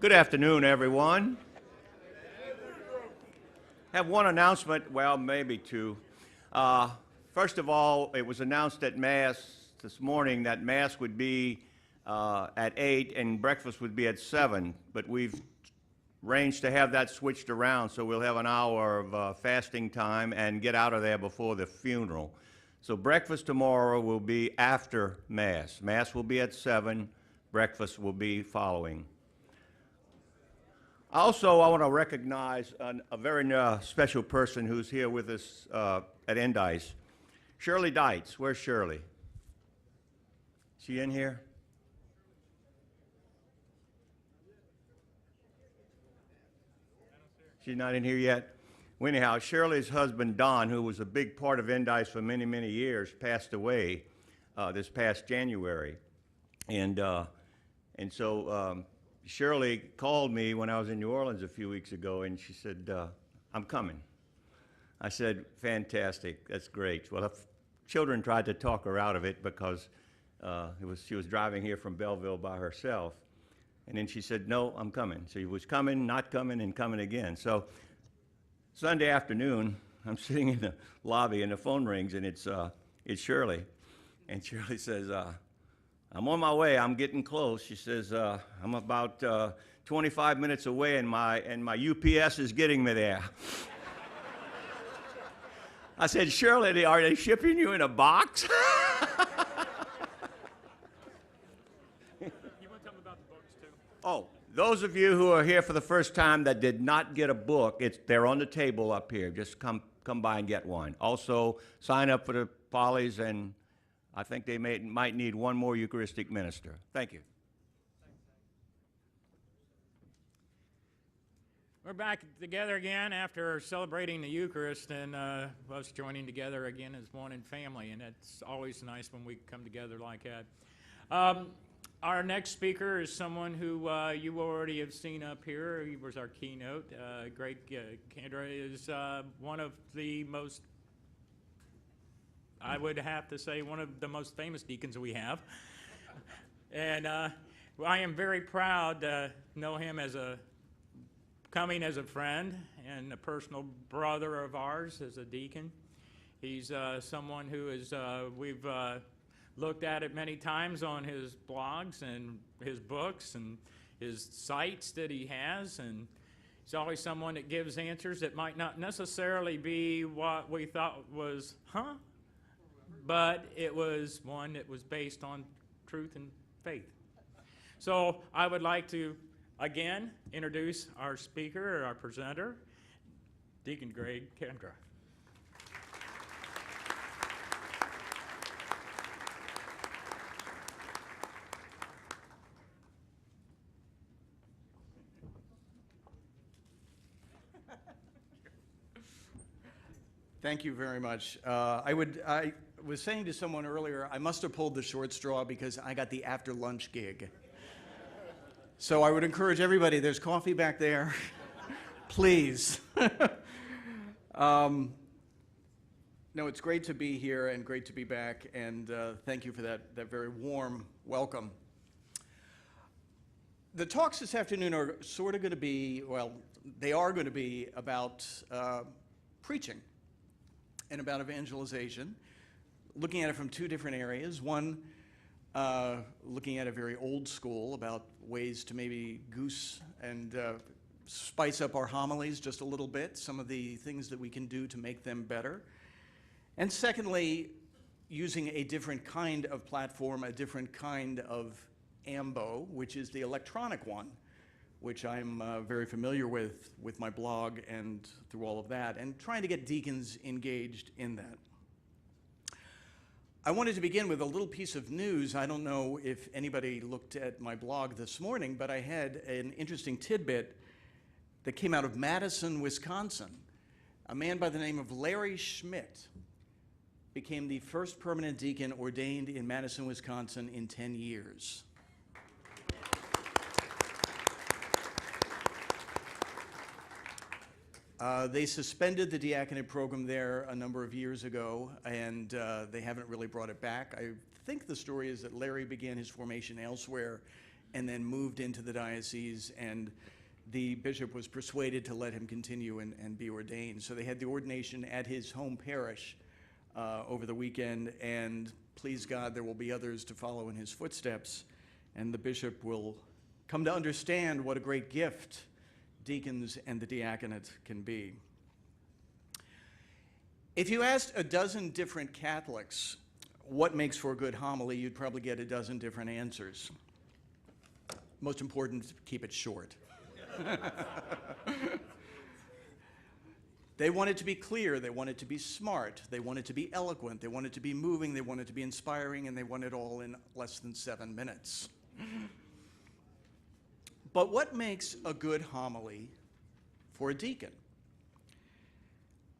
Good afternoon, everyone. Have one announcement, well, maybe two. First of all, it was announced at Mass this morning that Mass would be at 8 and breakfast would be at 7, but we've arranged to have that switched around, so we'll have an hour of fasting time and get out of there before the funeral. So breakfast tomorrow will be after Mass. Mass will be at 7, breakfast will be following. Also, I want to recognize a very special person who's here with us at NDICE. Shirley Deitz. Where's Shirley? Is she in here? She's not in here yet? Well, anyhow, Shirley's husband, Don, who was a big part of NDICE for many, many years, passed away this past January. And so Shirley called me when I was in New Orleans a few weeks ago, and she said, I'm coming. I said, fantastic, that's great. Well, children tried to talk her out of it because she was driving here from Belleville by herself. And then she said, no, I'm coming. So she was coming, not coming, and coming again. So Sunday afternoon, I'm sitting in the lobby, and the phone rings, and it's Shirley. And Shirley says, I'm on my way. I'm getting close. She says, I'm about 25 minutes away, and my UPS is getting me there. I said, Shirley, are they shipping you in a box? You want to tell me about the books, too? Oh, those of you who are here for the first time that did not get a book, they're on the table up here. Just come by and get one. Also, sign up for the Follies, and I think they might need one more Eucharistic minister. Thank you. We're back together again after celebrating the Eucharist and us joining together again as one in family, and it's always nice when we come together like that. Our next speaker is someone who you already have seen up here. He was our keynote. Greg Kendra is one of the most, I would have to say, one of the most famous deacons we have. And I am very proud to know him as coming as a friend and a personal brother of ours as a deacon. He's someone who is, we've looked at it many times on his blogs and his books and his sites that he has, and he's always someone that gives answers that might not necessarily be what we thought was, but it was one that was based on truth and faith. So I would like to, again, introduce our speaker, or our presenter, Deacon Greg Kendra. Thank you very much. I was saying to someone earlier, I must have pulled the short straw because I got the after lunch gig. So I would encourage everybody, there's coffee back there, please. No, it's great to be here and great to be back, and thank you for that very warm welcome. The talks this afternoon are sort of going to be, well, they are going to be about preaching and about evangelization, looking at it from two different areas. One, looking at it very old school about ways to maybe goose and spice up our homilies just a little bit, some of the things that we can do to make them better. And secondly, using a different kind of platform, a different kind of ambo, which is the electronic one, which I'm very familiar with my blog and through all of that, and trying to get deacons engaged in that. I wanted to begin with a little piece of news. I don't know if anybody looked at my blog this morning, but I had an interesting tidbit that came out of Madison, Wisconsin. A man by the name of Larry Schmidt became the first permanent deacon ordained in Madison, Wisconsin in 10 years. They suspended the diaconate program there a number of years ago, and they haven't really brought it back. I think the story is that Larry began his formation elsewhere and then moved into the diocese, and the bishop was persuaded to let him continue and be ordained. So they had the ordination at his home parish over the weekend, and please God, there will be others to follow in his footsteps, and the bishop will come to understand what a great gift deacons and the diaconate can be. If you asked a dozen different Catholics what makes for a good homily, you'd probably get a dozen different answers. Most important, keep it short. They want it to be clear, they want it to be smart, they want it to be eloquent, they want it to be moving, they want it to be inspiring, and they want it all in less than 7 minutes. But what makes a good homily for a deacon?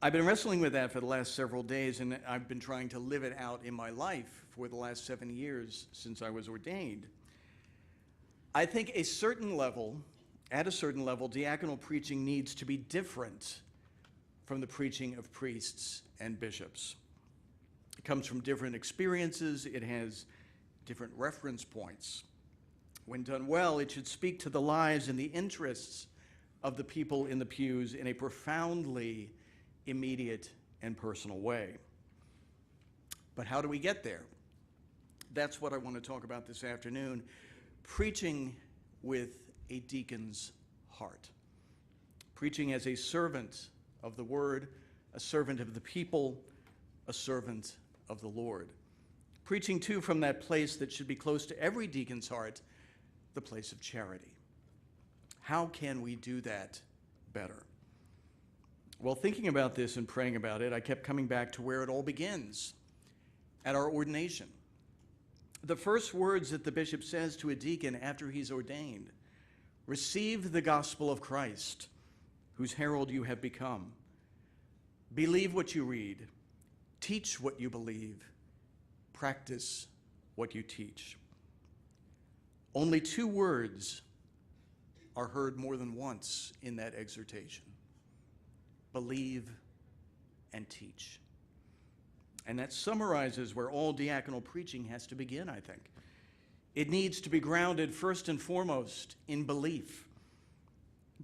I've been wrestling with that for the last several days, and I've been trying to live it out in my life for the last 7 years since I was ordained. I think at a certain level, diaconal preaching needs to be different from the preaching of priests and bishops. It comes from different experiences, it has different reference points. When done well, it should speak to the lives and the interests of the people in the pews in a profoundly immediate and personal way. But how do we get there? That's what I want to talk about this afternoon. Preaching with a deacon's heart. Preaching as a servant of the word, a servant of the people, a servant of the Lord. Preaching too from that place that should be close to every deacon's heart, the place of charity. How can we do that better? Well, thinking about this and praying about it, I kept coming back to where it all begins, at our ordination. The first words that the bishop says to a deacon after he's ordained: receive the gospel of Christ, whose herald you have become. Believe what you read, teach what you believe, practice what you teach. Only 2 words are heard more than once in that exhortation: believe and teach. And that summarizes where all diaconal preaching has to begin, I think. It needs to be grounded first and foremost in belief.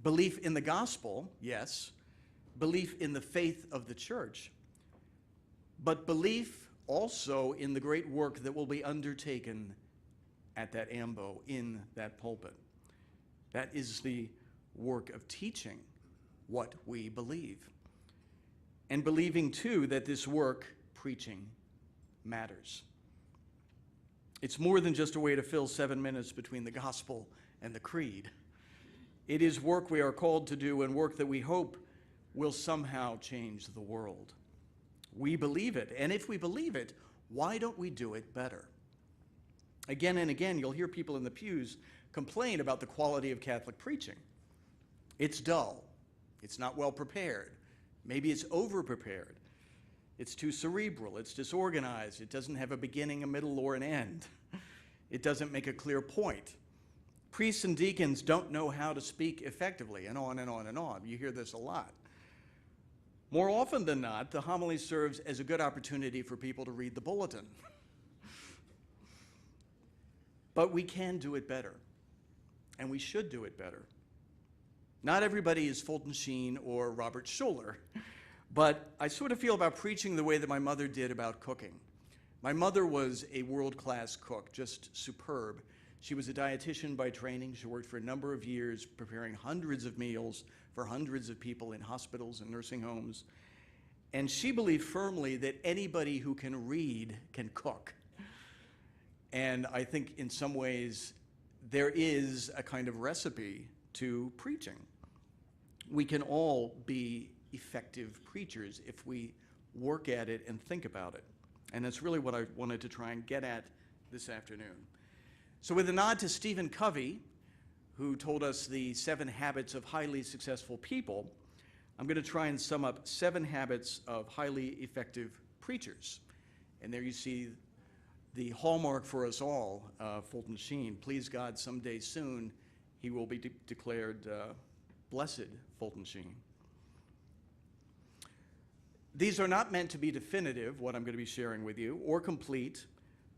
Belief in the gospel, yes. Belief in the faith of the church. But belief also in the great work that will be undertaken at that ambo, in that pulpit. That is the work of teaching what we believe. And believing, too, that this work, preaching, matters. It's more than just a way to fill 7 minutes between the gospel and the creed. It is work we are called to do, and work that we hope will somehow change the world. We believe it, and if we believe it, why don't we do it better? Again and again, you'll hear people in the pews complain about the quality of Catholic preaching. It's dull. It's not well prepared. Maybe it's over-prepared. It's too cerebral. It's disorganized. It doesn't have a beginning, a middle, or an end. It doesn't make a clear point. Priests and deacons don't know how to speak effectively, and on and on and on. You hear this a lot. More often than not, the homily serves as a good opportunity for people to read the bulletin. But we can do it better, and we should do it better. Not everybody is Fulton Sheen or Robert Schuller, but I sort of feel about preaching the way that my mother did about cooking. My mother was a world-class cook, just superb. She was a dietitian by training. She worked for a number of years preparing hundreds of meals for hundreds of people in hospitals and nursing homes. And she believed firmly that anybody who can read can cook. And I think in some ways there is a kind of recipe to preaching. We can all be effective preachers if we work at it and think about it. And that's really what I wanted to try and get at this afternoon. So with a nod to Stephen Covey, who told us the 7 habits of highly successful people, I'm going to try and sum up 7 habits of highly effective preachers. And there you see the hallmark for us all, Fulton Sheen. Please God, someday soon, he will be declared Blessed Fulton Sheen. These are not meant to be definitive, what I'm going to be sharing with you, or complete,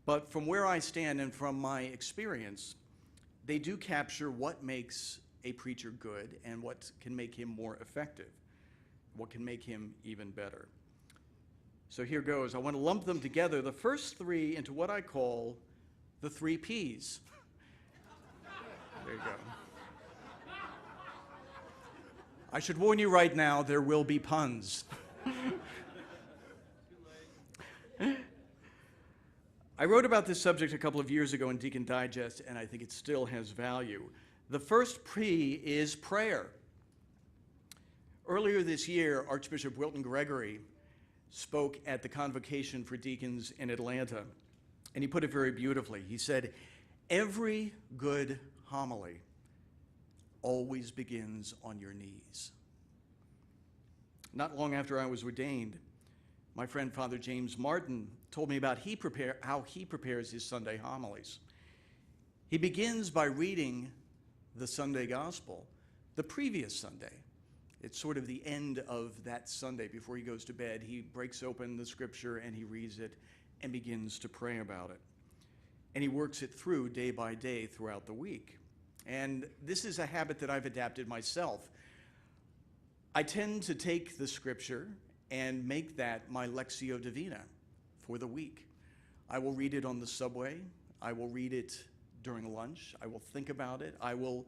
but from where I stand and from my experience, they do capture what makes a preacher good and what can make him more effective, what can make him even better. So here goes. I want to lump them together, the first three, into what I call the 3 Ps. There you go. I should warn you right now, there will be puns. I wrote about this subject a couple of years ago in Deacon Digest, and I think it still has value. The first P is prayer. Earlier this year, Archbishop Wilton Gregory spoke at the Convocation for Deacons in Atlanta, and he put it very beautifully. He said, "Every good homily always begins on your knees." Not long after I was ordained, my friend Father James Martin told me about how he prepares his Sunday homilies. He begins by reading the Sunday Gospel the previous Sunday. It's sort of the end of that Sunday before he goes to bed. He breaks open the scripture and he reads it and begins to pray about it. And he works it through day by day throughout the week. And this is a habit that I've adapted myself. I tend to take the scripture and make that my Lectio Divina for the week. I will read it on the subway. I will read it during lunch. I will think about it. I will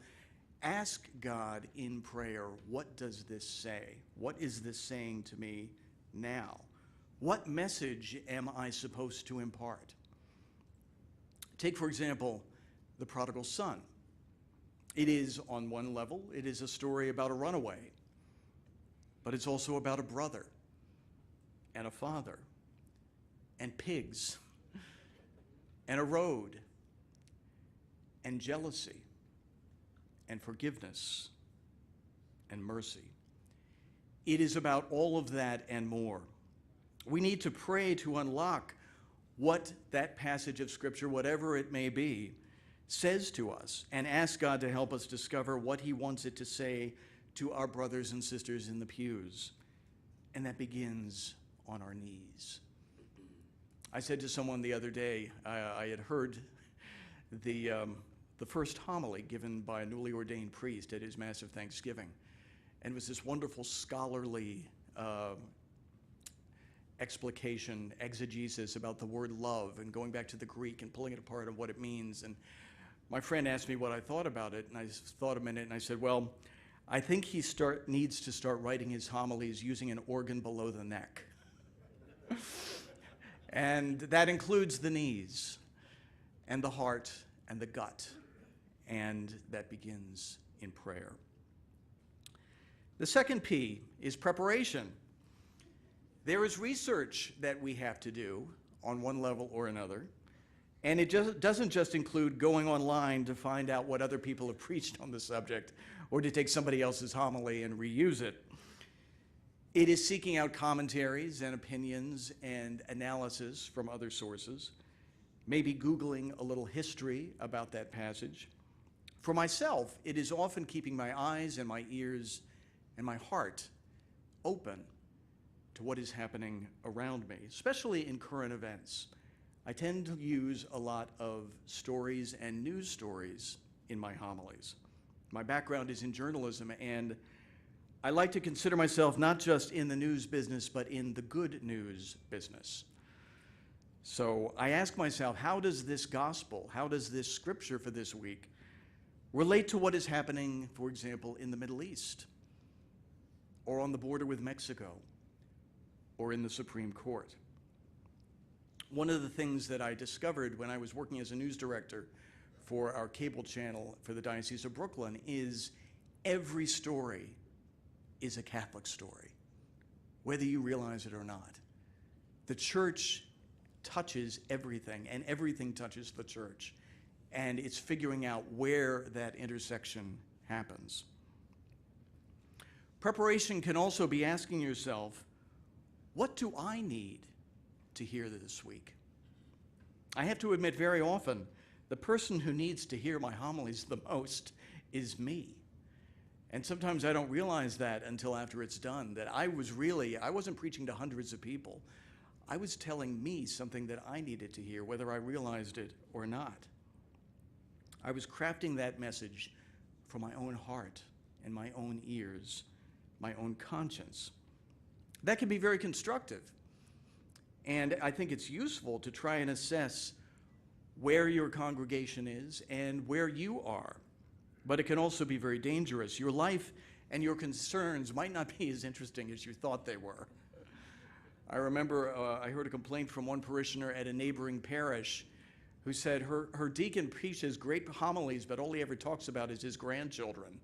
ask God in prayer, what does this say? What is this saying to me now? What message am I supposed to impart? Take, for example, the prodigal son. It is, on one level, it is a story about a runaway, but it's also about a brother and a father and pigs and a road and jealousy and forgiveness and mercy. It is about all of that and more. We need to pray to unlock what that passage of Scripture, whatever it may be, says to us, and ask God to help us discover what he wants it to say to our brothers and sisters in the pews. And that begins on our knees. I said to someone the other day, I had heard the first homily given by a newly ordained priest at his Mass of Thanksgiving. And it was this wonderful scholarly explication, exegesis about the word love and going back to the Greek and pulling it apart and what it means. And my friend asked me what I thought about it, and I thought a minute, and I said, well, I think he needs to start writing his homilies using an organ below the neck. And that includes the knees and the heart and the gut, and that begins in prayer. The second P is preparation. There is research that we have to do on one level or another, and it doesn't just include going online to find out what other people have preached on the subject or to take somebody else's homily and reuse it. It is seeking out commentaries and opinions and analysis from other sources, maybe Googling a little history about that passage. For myself, it is often keeping my eyes and my ears and my heart open to what is happening around me, especially in current events. I tend to use a lot of stories and news stories in my homilies. My background is in journalism, and I like to consider myself not just in the news business, but in the good news business. So I ask myself, how does this gospel, how does this scripture for this week relate to what is happening, for example, in the Middle East, or on the border with Mexico, or in the Supreme Court? One of the things that I discovered when I was working as a news director for our cable channel for the Diocese of Brooklyn is every story is a Catholic story, whether you realize it or not. The church touches everything, and everything touches the church, and it's figuring out where that intersection happens. Preparation can also be asking yourself, what do I need to hear this week? I have to admit, very often, the person who needs to hear my homilies the most is me. And sometimes I don't realize that until after it's done, that I wasn't preaching to hundreds of people. I was telling me something that I needed to hear, whether I realized it or not. I was crafting that message for my own heart and my own ears, my own conscience. That can be very constructive. And I think it's useful to try and assess where your congregation is and where you are. But it can also be very dangerous. Your life and your concerns might not be as interesting as you thought they were. I remember I heard a complaint from one parishioner at a neighboring parish who said her deacon preaches great homilies, but all he ever talks about is his grandchildren.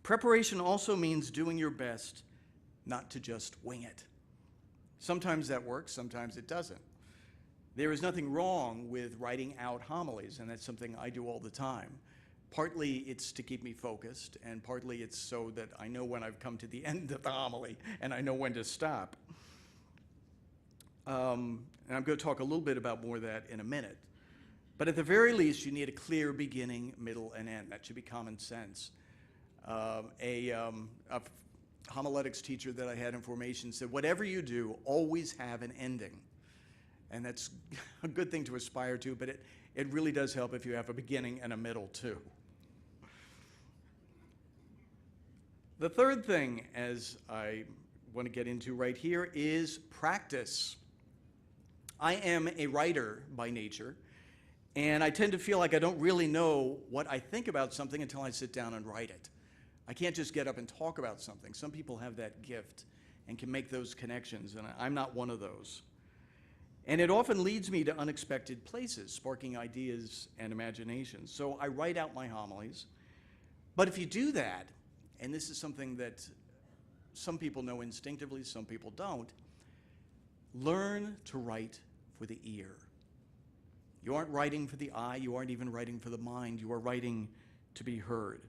Preparation also means doing your best not to just wing it. Sometimes that works, sometimes it doesn't. There is nothing wrong with writing out homilies, and that's something I do all the time. Partly it's to keep me focused, and partly it's so that I know when I've come to the end of the homily and I know when to stop. And I'm going to talk a little bit about more of that in a minute. But at the very least, you need a clear beginning, middle, and end. That should be common sense. A homiletics teacher that I had in formation said, whatever you do, always have an ending. And that's a good thing to aspire to, but it really does help if you have a beginning and a middle too. The third thing, as I want to get into right here, is practice. I am a writer by nature, and I tend to feel like I don't really know what I think about something until I sit down and write it. I can't just get up and talk about something. Some people have that gift and can make those connections, and I'm not one of those. And it often leads me to unexpected places, sparking ideas and imaginations. So I write out my homilies. But if you do that, and this is something that some people know instinctively, some people don't, learn to write for the ear. You aren't writing for the eye, you aren't even writing for the mind, you are writing to be heard.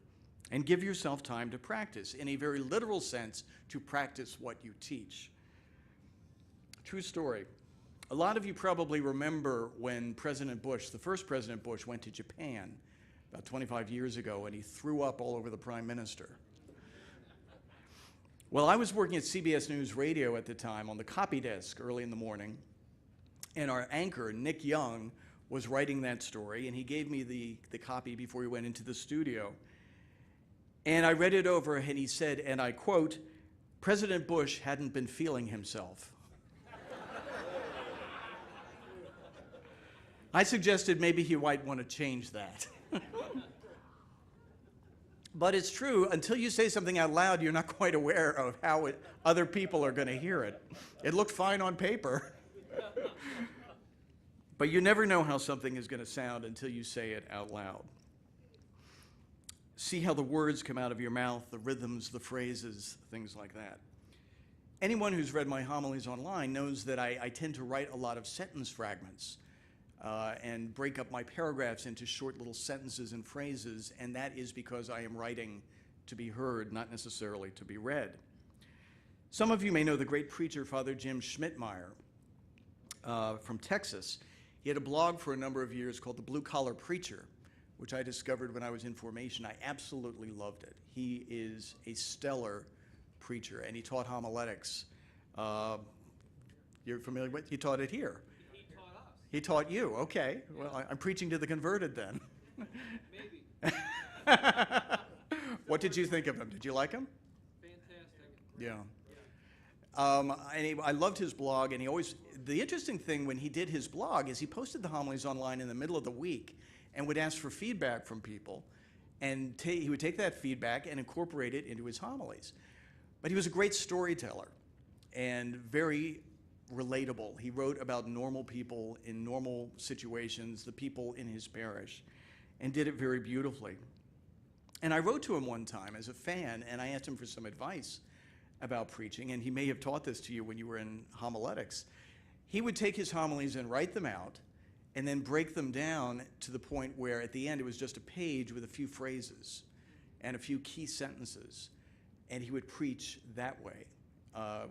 And give yourself time to practice, in a very literal sense, to practice what you teach. True story. A lot of you probably remember when President Bush, the first President Bush, went to Japan about 25 years ago, and he threw up all over the Prime Minister. Well, I was working at CBS News Radio at the time on the copy desk early in the morning, and our anchor, Nick Young, was writing that story, and he gave me the copy before he went into the studio. And I read it over, and he said, and I quote, "President Bush hadn't been feeling himself." I suggested maybe he might want to change that. But it's true, until you say something out loud, you're not quite aware of how other people are going to hear it. It looked fine on paper. But you never know how something is going to sound until you say it out loud. See how the words come out of your mouth, the rhythms, the phrases, things like that. Anyone who's read my homilies online knows that I tend to write a lot of sentence fragments and break up my paragraphs into short little sentences and phrases, and that is because I am writing to be heard, not necessarily to be read. Some of you may know the great preacher, Father Jim Schmidtmeyer from Texas. He had a blog for a number of years called The Blue Collar Preacher, which I discovered when I was in formation. I absolutely loved it. He is a stellar preacher, and he taught homiletics. You're familiar with? He taught it here. He taught us. He taught you, okay. Well, I'm preaching to the converted then. Maybe. What did you think of him? Did you like him? Fantastic. Yeah. I loved his blog, and the interesting thing when he did his blog is he posted the homilies online in the middle of the week and would ask for feedback from people, and he would take that feedback and incorporate it into his homilies. But he was a great storyteller and very relatable. He wrote about normal people in normal situations, the people in his parish, and did it very beautifully. And I wrote to him one time as a fan, and I asked him for some advice about preaching, and he may have taught this to you when you were in homiletics. He would take his homilies and write them out, and then break them down to the point where at the end it was just a page with a few phrases and a few key sentences, and he would preach that way,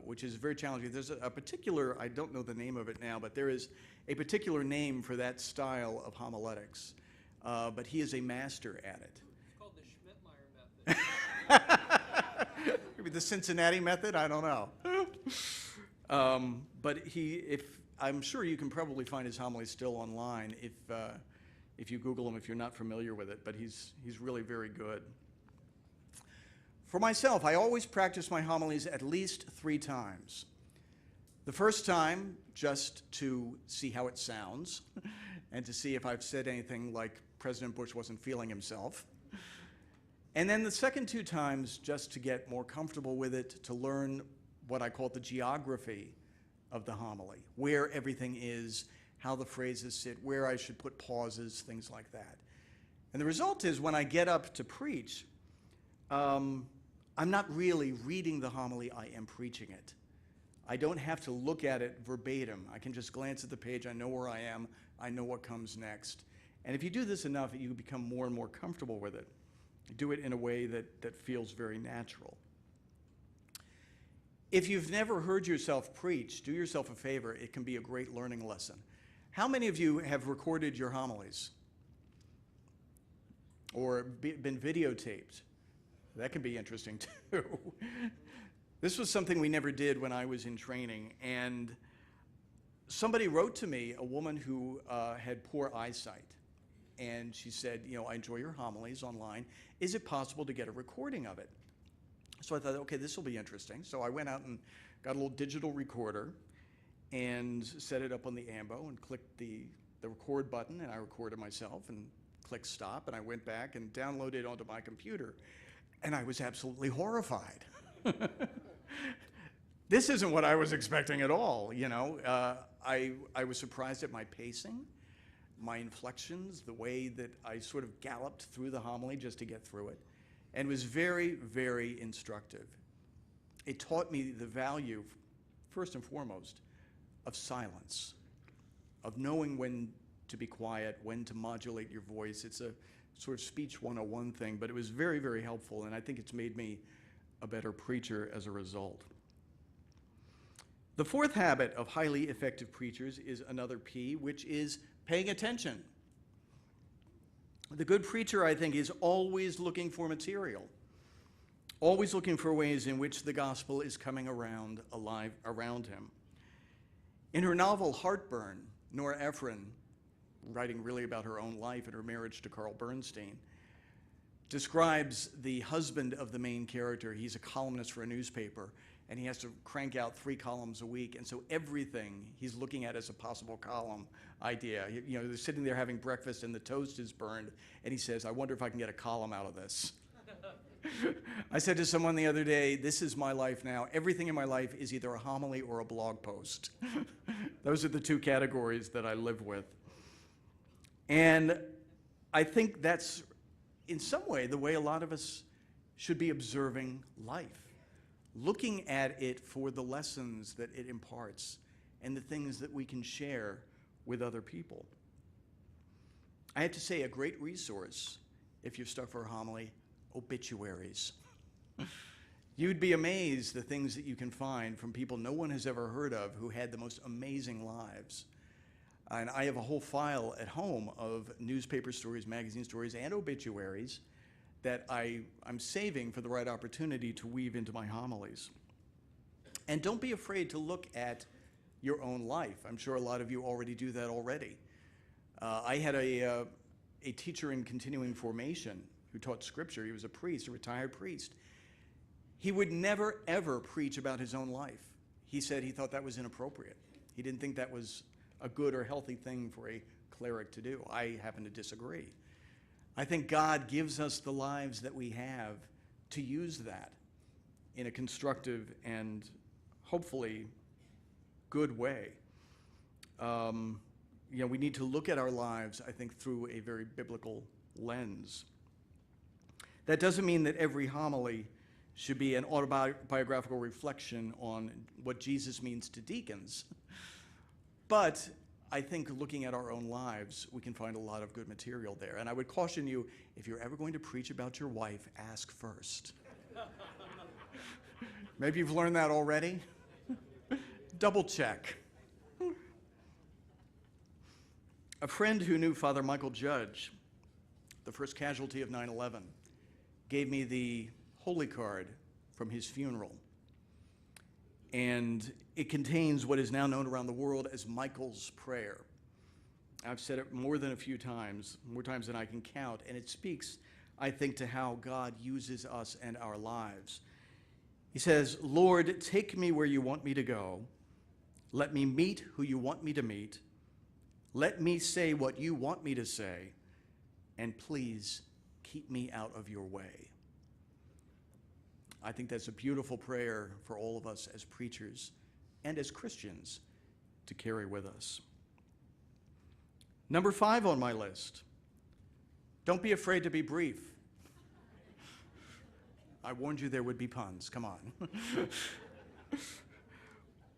which is very challenging. There's a particular, I don't know the name of it now, but there is a particular name for that style of homiletics, but he is a master at it. It's called the Schmidtmeyer method. Maybe the Cincinnati method, I don't know. But I'm sure you can probably find his homilies still online if you Google him, if you're not familiar with it, but he's really very good. For myself, I always practice my homilies at least 3 times. The first time, just to see how it sounds, and to see if I've said anything like President Bush wasn't feeling himself. And then the second 2 times, just to get more comfortable with it, to learn what I call the geography of the homily, where everything is, how the phrases sit, where I should put pauses, things like that. And the result is when I get up to preach, I'm not really reading the homily, I am preaching it. I don't have to look at it verbatim. I can just glance at the page, I know where I am, I know what comes next. And if you do this enough, you become more and more comfortable with it. You do it in a way that feels very natural. If you've never heard yourself preach, do yourself a favor. It can be a great learning lesson. How many of you have recorded your homilies? Or been videotaped? That can be interesting too. This was something we never did when I was in training, and somebody wrote to me, a woman who had poor eyesight, and she said, I enjoy your homilies online. Is it possible to get a recording of it? So I thought, okay, this will be interesting. So I went out and got a little digital recorder and set it up on the AMBO and clicked the record button, and I recorded myself and clicked stop, and I went back and downloaded it onto my computer, and I was absolutely horrified. This isn't what I was expecting at all, I was surprised at my pacing, my inflections, the way that I sort of galloped through the homily just to get through it, and was very, very instructive. It taught me the value, first and foremost, of silence, of knowing when to be quiet, when to modulate your voice. It's a sort of speech 101 thing, but it was very, very helpful, and I think it's made me a better preacher as a result. The fourth habit of highly effective preachers is another P, which is paying attention. The good preacher, I think, is always looking for material, always looking for ways in which the gospel is coming around alive around him. In her novel Heartburn, Nora Ephron, writing really about her own life and her marriage to Carl Bernstein, describes the husband of the main character. He's a columnist for a newspaper, and he has to crank out 3 columns a week, and so everything he's looking at as a possible column idea. They're sitting there having breakfast, and the toast is burned, and he says, I wonder if I can get a column out of this. I said to someone the other day, this is my life now. Everything in my life is either a homily or a blog post. Those are the 2 categories that I live with. And I think that's, in some way, the way a lot of us should be observing life, looking at it for the lessons that it imparts and the things that we can share with other people. I have to say, a great resource, if you're stuck for a homily, obituaries. You'd be amazed the things that you can find from people no one has ever heard of who had the most amazing lives. And I have a whole file at home of newspaper stories, magazine stories, and obituaries that I'm saving for the right opportunity to weave into my homilies. And don't be afraid to look at your own life. I'm sure a lot of you already do that already. I had a teacher in continuing formation who taught scripture. He was a priest, a retired priest. He would never, ever preach about his own life. He said he thought that was inappropriate. He didn't think that was a good or healthy thing for a cleric to do. I happen to disagree. I think God gives us the lives that we have to use that in a constructive and hopefully good way. We need to look at our lives, I think, through a very biblical lens. That doesn't mean that every homily should be an autobiographical reflection on what Jesus means to deacons. But I think looking at our own lives, we can find a lot of good material there. And I would caution you, if you're ever going to preach about your wife, ask first. Maybe you've learned that already. Double check. A friend who knew Father Michael Judge, the first casualty of 9/11, gave me the holy card from his funeral. and it contains what is now known around the world as Michael's Prayer. I've said it more than a few times, more times than I can count, and it speaks, I think, to how God uses us and our lives. He says, Lord, take me where you want me to go. Let me meet who you want me to meet. Let me say what you want me to say, and please keep me out of your way. I think that's a beautiful prayer for all of us as preachers and as Christians to carry with us. Number 5 on my list, don't be afraid to be brief. I warned you there would be puns, come on.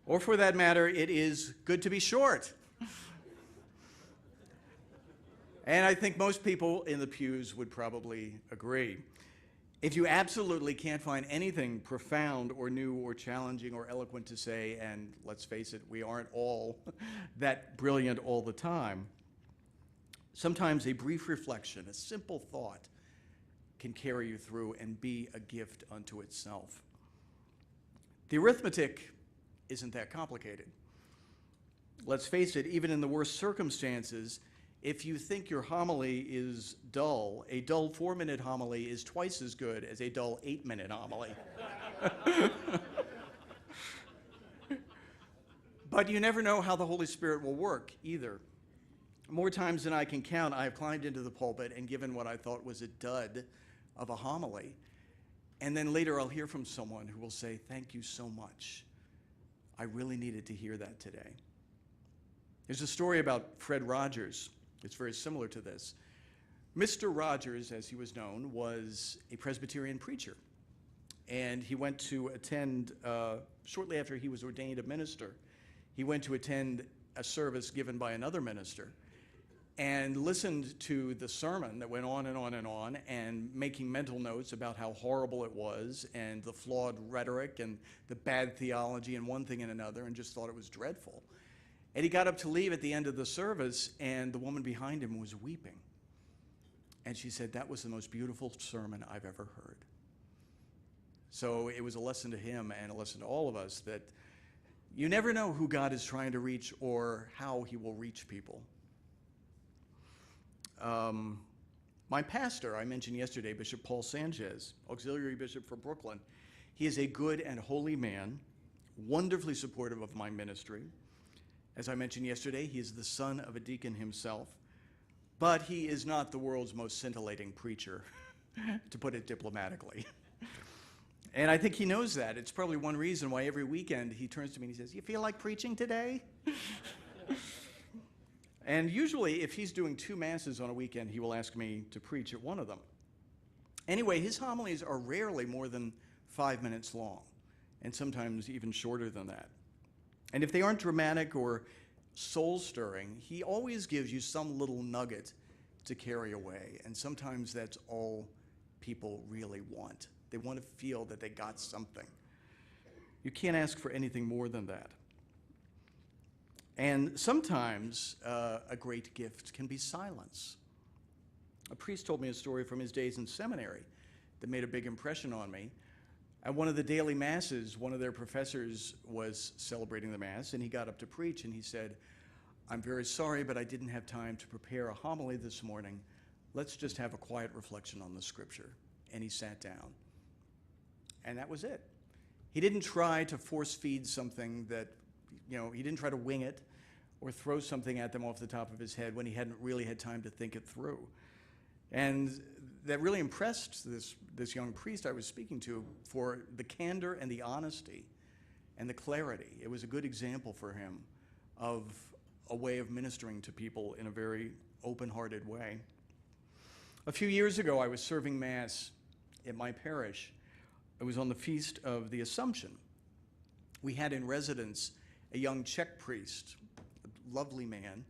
Or for that matter, it is good to be short. And I think most people in the pews would probably agree. If you absolutely can't find anything profound or new or challenging or eloquent to say, and let's face it, we aren't all that brilliant all the time, sometimes a brief reflection, a simple thought, can carry you through and be a gift unto itself. The arithmetic isn't that complicated. Let's face it, even in the worst circumstances, if you think your homily is dull, a dull 4-minute homily is twice as good as a dull 8-minute homily. But you never know how the Holy Spirit will work either. More times than I can count, I have climbed into the pulpit and given what I thought was a dud of a homily. And then later I'll hear from someone who will say, thank you so much. I really needed to hear that today. There's a story about Fred Rogers. It's very similar to this. Mr. Rogers, as he was known, was a Presbyterian preacher. And he went to attend, shortly after he was ordained a minister, he went to attend a service given by another minister and listened to the sermon that went on and on and on, and making mental notes about how horrible it was and the flawed rhetoric and the bad theology and one thing and another, and just thought it was dreadful. And he got up to leave at the end of the service, and the woman behind him was weeping. And she said, that was the most beautiful sermon I've ever heard. So it was a lesson to him and a lesson to all of us that you never know who God is trying to reach or how he will reach people. My pastor, I mentioned yesterday, Bishop Paul Sanchez, Auxiliary Bishop for Brooklyn, he is a good and holy man, wonderfully supportive of my ministry. As I mentioned yesterday, he is the son of a deacon himself, but he is not the world's most scintillating preacher, to put it diplomatically. And I think he knows that. It's probably one reason why every weekend he turns to me and he says, you feel like preaching today? And usually, if he's doing 2 masses on a weekend, he will ask me to preach at one of them. Anyway, his homilies are rarely more than 5 minutes long, and sometimes even shorter than that. And if they aren't dramatic or soul-stirring, he always gives you some little nugget to carry away, and sometimes that's all people really want. They want to feel that they got something. You can't ask for anything more than that. And sometimes a great gift can be silence. A priest told me a story from his days in seminary that made a big impression on me. At one of the daily masses, one of their professors was celebrating the mass, and he got up to preach, and he said, I'm very sorry, but I didn't have time to prepare a homily this morning. Let's just have a quiet reflection on the scripture. And he sat down. And that was it. He didn't try to force feed something that, he didn't try to wing it or throw something at them off the top of his head when he hadn't really had time to think it through. And that really impressed this young priest I was speaking to for the candor and the honesty and the clarity. It was a good example for him of a way of ministering to people in a very open-hearted way. A few years ago, I was serving Mass at my parish. It was on the Feast of the Assumption. We had in residence a young Czech priest, a lovely man,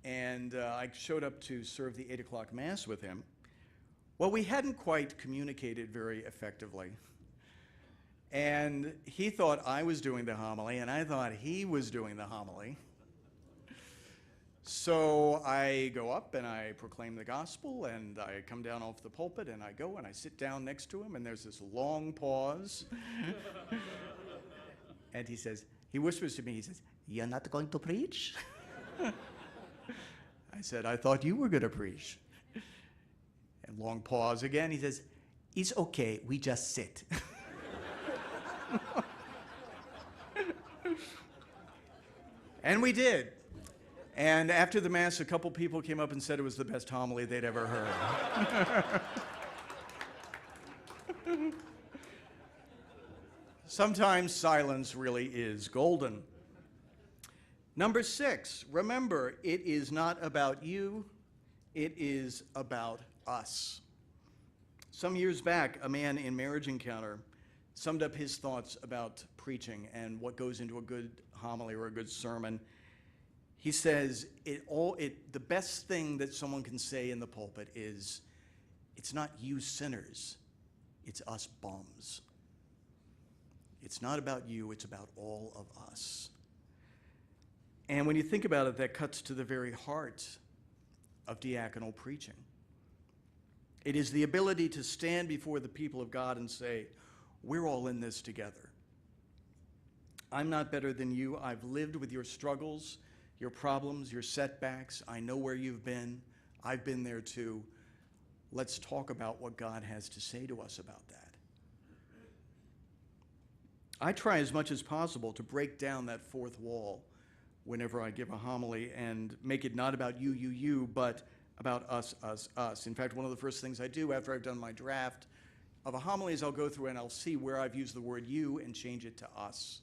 and I showed up to serve the 8 o'clock Mass with him. Well, we hadn't quite communicated very effectively. And he thought I was doing the homily, and I thought he was doing the homily. So I go up and I proclaim the gospel, and I come down off the pulpit, and I go and I sit down next to him, and there's this long pause. And he whispers to me, he says, "You're not going to preach?" I said, "I thought you were going to preach." And long pause again. He says, "It's okay, we just sit." And we did. And after the Mass, a couple people came up and said it was the best homily they'd ever heard. Sometimes silence really is golden. Number 6, remember, it is not about you, it is about us. Some years back, a man in Marriage Encounter summed up his thoughts about preaching and what goes into a good homily or a good sermon. He says, the best thing that someone can say in the pulpit is, "It's not you sinners, it's us bums." It's not about you, it's about all of us. And when you think about it, that cuts to the very heart of diaconal preaching. It is the ability to stand before the people of God and say, "We're all in this together. I'm not better than you. I've lived with your struggles, your problems, your setbacks. I know where you've been. I've been there too. Let's talk about what God has to say to us about that." I try as much as possible to break down that fourth wall whenever I give a homily and make it not about you, but about us, us, us. In fact, one of the first things I do after I've done my draft of a homily is I'll go through and I'll see where I've used the word you and change it to us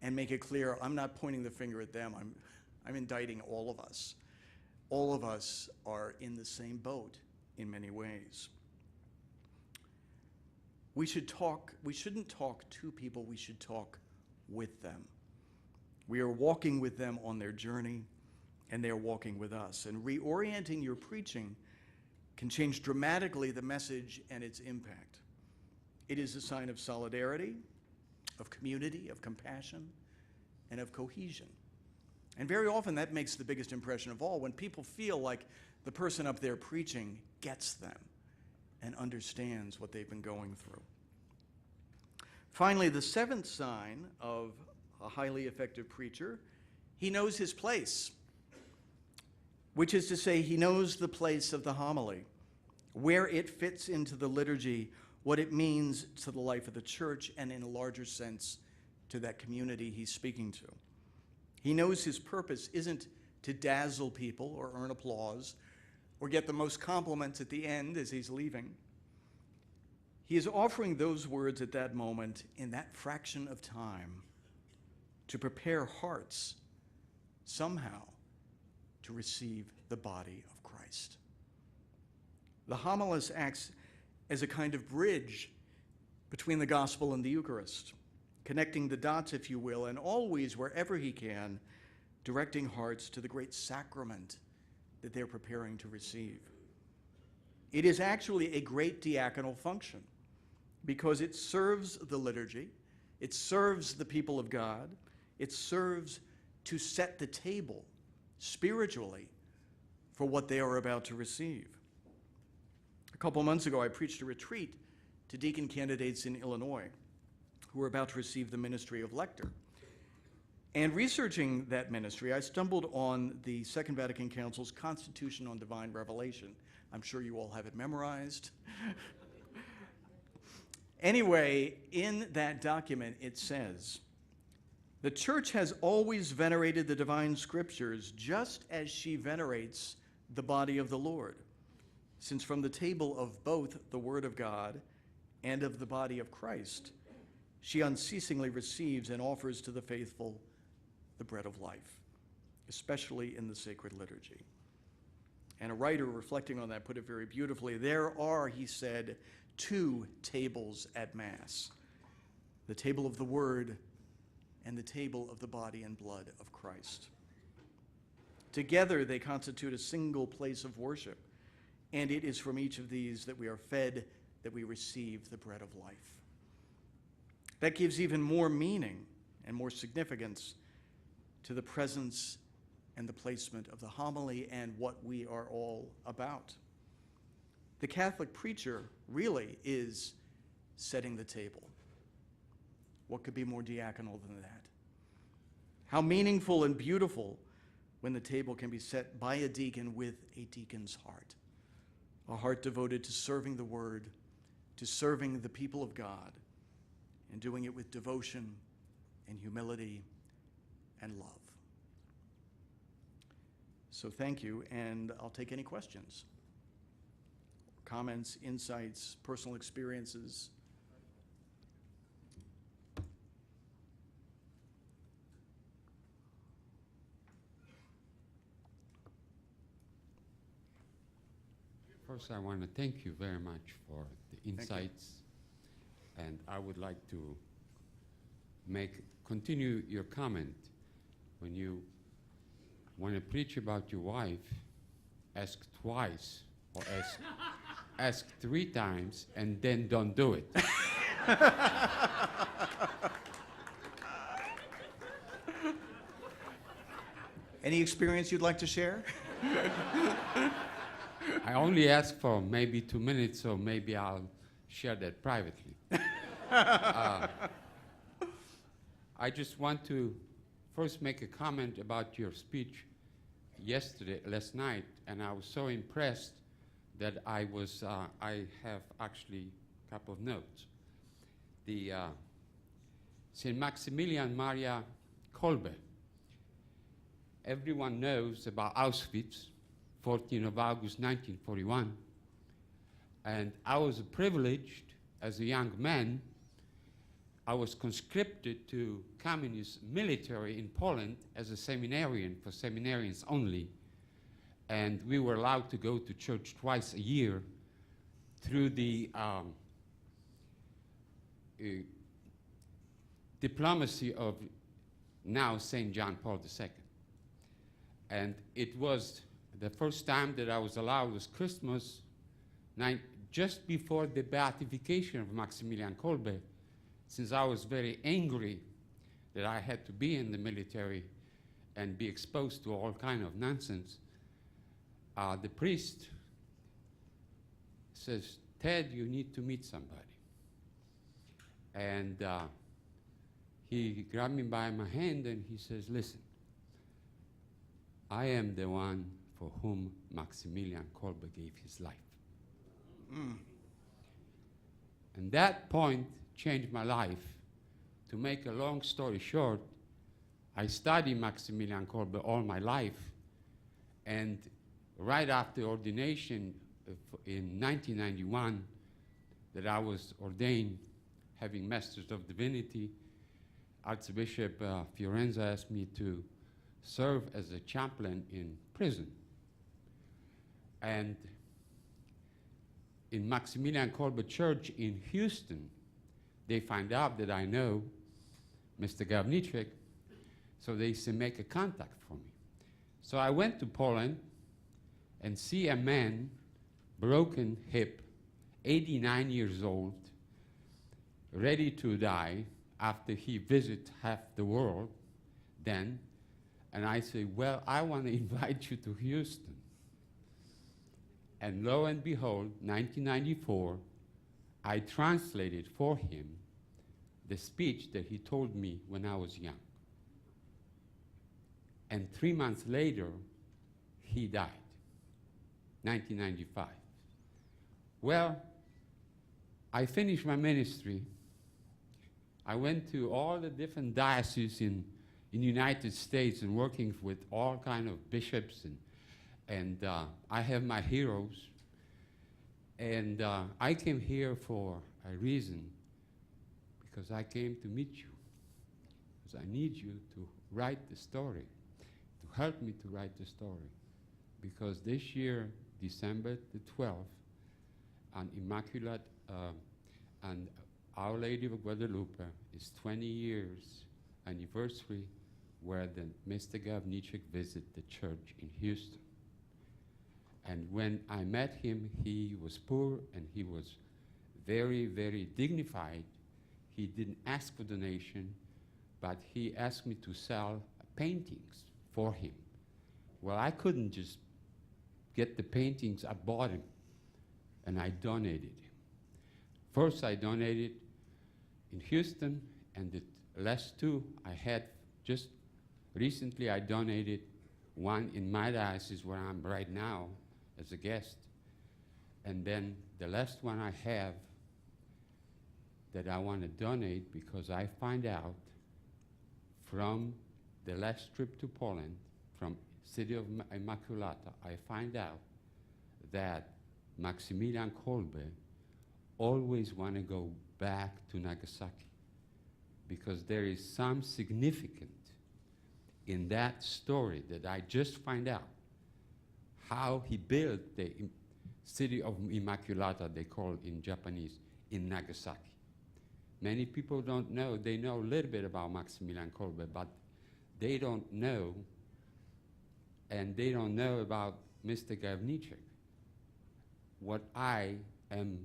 and make it clear I'm not pointing the finger at them. I'm indicting all of us. All of us are in the same boat in many ways. We shouldn't talk to people, we should talk with them. We are walking with them on their journey, and they are walking with us. And reorienting your preaching can change dramatically the message and its impact. It is a sign of solidarity, of community, of compassion, and of cohesion. And very often that makes the biggest impression of all, when people feel like the person up there preaching gets them and understands what they've been going through. Finally, the 7th sign of a highly effective preacher, he knows his place, which is to say he knows the place of the homily, where it fits into the liturgy, what it means to the life of the church, and in a larger sense, to that community he's speaking to. He knows his purpose isn't to dazzle people or earn applause or get the most compliments at the end as he's leaving. He is offering those words at that moment in that fraction of time to prepare hearts somehow to receive the body of Christ. The homilist acts as a kind of bridge between the gospel and the Eucharist, connecting the dots, if you will, and always, wherever he can, directing hearts to the great sacrament that they're preparing to receive. It is actually a great diaconal function because it serves the liturgy, it serves the people of God, it serves to set the table spiritually for what they are about to receive. A couple months ago, I preached a retreat to deacon candidates in Illinois who were about to receive the ministry of lector. And researching that ministry, I stumbled on the Second Vatican Council's Constitution on Divine Revelation. I'm sure you all have it memorized. Anyway, in that document, it says, "The Church has always venerated the divine scriptures just as she venerates the body of the Lord, since from the table of both the Word of God and of the body of Christ, she unceasingly receives and offers to the faithful the bread of life, especially in the sacred liturgy." And a writer reflecting on that put it very beautifully. There are, he said, 2 tables at Mass, the table of the Word and the table of the body and blood of Christ. Together they constitute a single place of worship, and it is from each of these that we are fed, that we receive the bread of life. That gives even more meaning and more significance to the presence and the placement of the homily and what we are all about. The Catholic preacher really is setting the table. What could be more diaconal than that? How meaningful and beautiful when the table can be set by a deacon with a deacon's heart, a heart devoted to serving the word, to serving the people of God, and doing it with devotion and humility and love. So thank you, and I'll take any questions, comments, insights, personal experiences. First, I want to thank you very much for the insights, and I would like to continue your comment. When you want to preach about your wife, ask twice or ask 3 times, and then don't do it. Any experience you'd like to share? I only asked for maybe 2 minutes, so maybe I'll share that privately. I just want to first make a comment about your speech last night, and I was so impressed that I have actually a couple of notes. The Saint Maximilian Maria Kolbe. Everyone knows about Auschwitz, 14th of August 1941, and I was privileged as a young man. I was conscripted to communist military in Poland as a seminarian, for seminarians only, and we were allowed to go to church twice a year through the diplomacy of now St. John Paul II. And it was the first time that I was allowed was Christmas, just before the beatification of Maximilian Kolbe, since I was very angry that I had to be in the military and be exposed to all kind of nonsense. The priest says, "Ted, you need to meet somebody." And he grabbed me by my hand and he says, "Listen, I am the one for whom Maximilian Kolbe gave his life." And that point changed my life. To make a long story short, I studied Maximilian Kolbe all my life, and right after ordination in 1991, that I was ordained, having Masters of Divinity, Archbishop Fiorenza asked me to serve as a chaplain in prison. And in Maximilian Kolbe Church in Houston, they find out that I know Mr. Gawniczek, so they say make a contact for me. So I went to Poland and see a man, broken hip, 89 years old, ready to die after he visited half the world then. And I say, well, I want to invite you to Houston. And lo and behold, 1994, I translated for him the speech that he told me when I was young. And 3 months later, he died, 1995. Well, I finished my ministry. I went to all the different dioceses in the United States and working with all kind of bishops, and I have my heroes. And I came here for a reason, because I came to meet you, because I need you to write the story, to help me to write the story. Because this year, December the 12th, on Immaculate and Our Lady of Guadalupe is 20 years anniversary where the Mr. Gawniczek visited the church in Houston. And when I met him, he was poor and he was very, very dignified. He didn't ask for donation, but he asked me to sell paintings for him. Well, I couldn't just get the paintings, I bought them, and I donated them. First, I donated in Houston, And the last two I had just recently, I donated one in my diocese where I'm right now as a guest. And then the last one I have that I want to donate because I find out from the last trip to Poland, from city of Immaculata, I find out that Maximilian Kolbe always want to go back to Nagasaki because there is some significant in that story that I just find out how he built the city of Immaculata, they call it in Japanese, in Nagasaki. Many people don't know, they know a little bit about Maximilian Kolbe, but they don't know, and they don't know about Mr. Gawniczek. What I am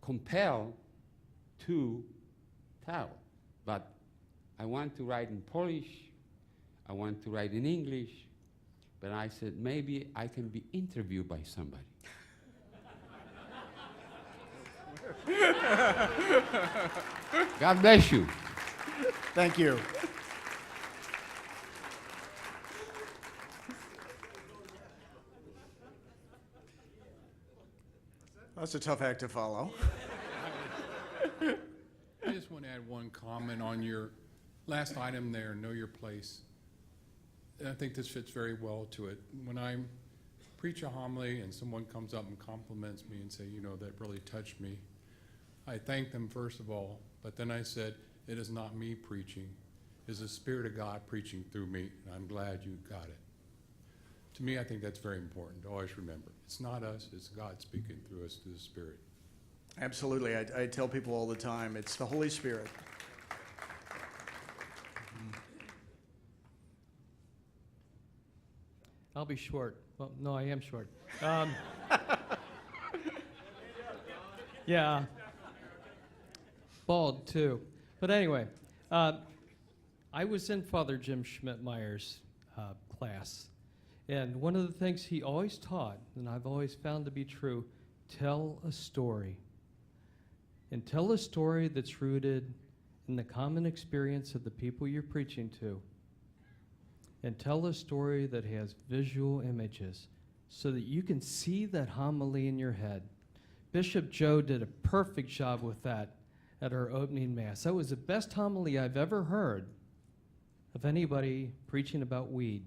compelled to tell, but I want to write in Polish, I want to write in English, but I said maybe I can be interviewed by somebody. God bless you. Thank you. That's a tough act to follow. I just want to add one comment on your last item there, know your place. And I think this fits very well to it. When I preach a homily and someone comes up and compliments me and say, you know, that really touched me, I thank them first of all, but then I said, it is not me preaching, it is the Spirit of God preaching through me, and I'm glad you got it. To me, I think that's very important to always remember. It's not us, it's God speaking through us through the Spirit. Absolutely. I tell people all the time, it's the Holy Spirit. I'll be short. Well, no, I am short. Yeah. Bald, too. But anyway, I was in Father Jim Schmidtmeyer's class, and one of the things he always taught, and I've always found to be true, tell a story. And tell a story that's rooted in the common experience of the people you're preaching to. And tell a story that has visual images so that you can see that homily in your head. Bishop Joe did a perfect job with that at our opening Mass. That was the best homily I've ever heard of anybody preaching about weed.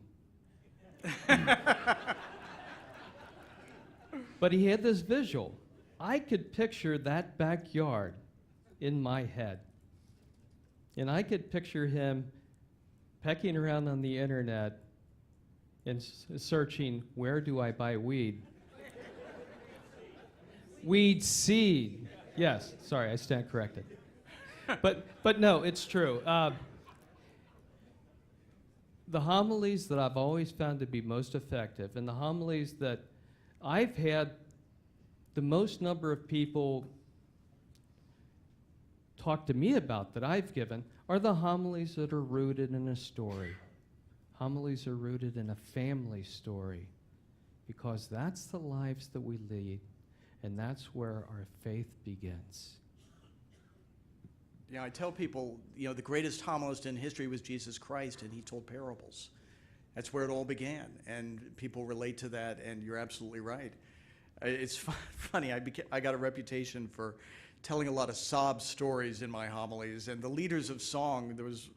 But he had this visual. I could picture that backyard in my head. And I could picture him pecking around on the internet and searching, where do I buy weed? Weed seed. Yes, sorry, I stand corrected. But no, it's true. The homilies that I've always found to be most effective, and the homilies that I've had the most number of people talk to me about that I've given, are the homilies that are rooted in a story. Homilies are rooted in a family story, because that's the lives that we lead, and that's where our faith begins. Yeah, I tell people, you know, the greatest homilist in history was Jesus Christ, and he told parables. That's where it all began, and people relate to that, and you're absolutely right. It's funny, I got a reputation for telling a lot of sob stories in my homilies, and the leaders of song, there was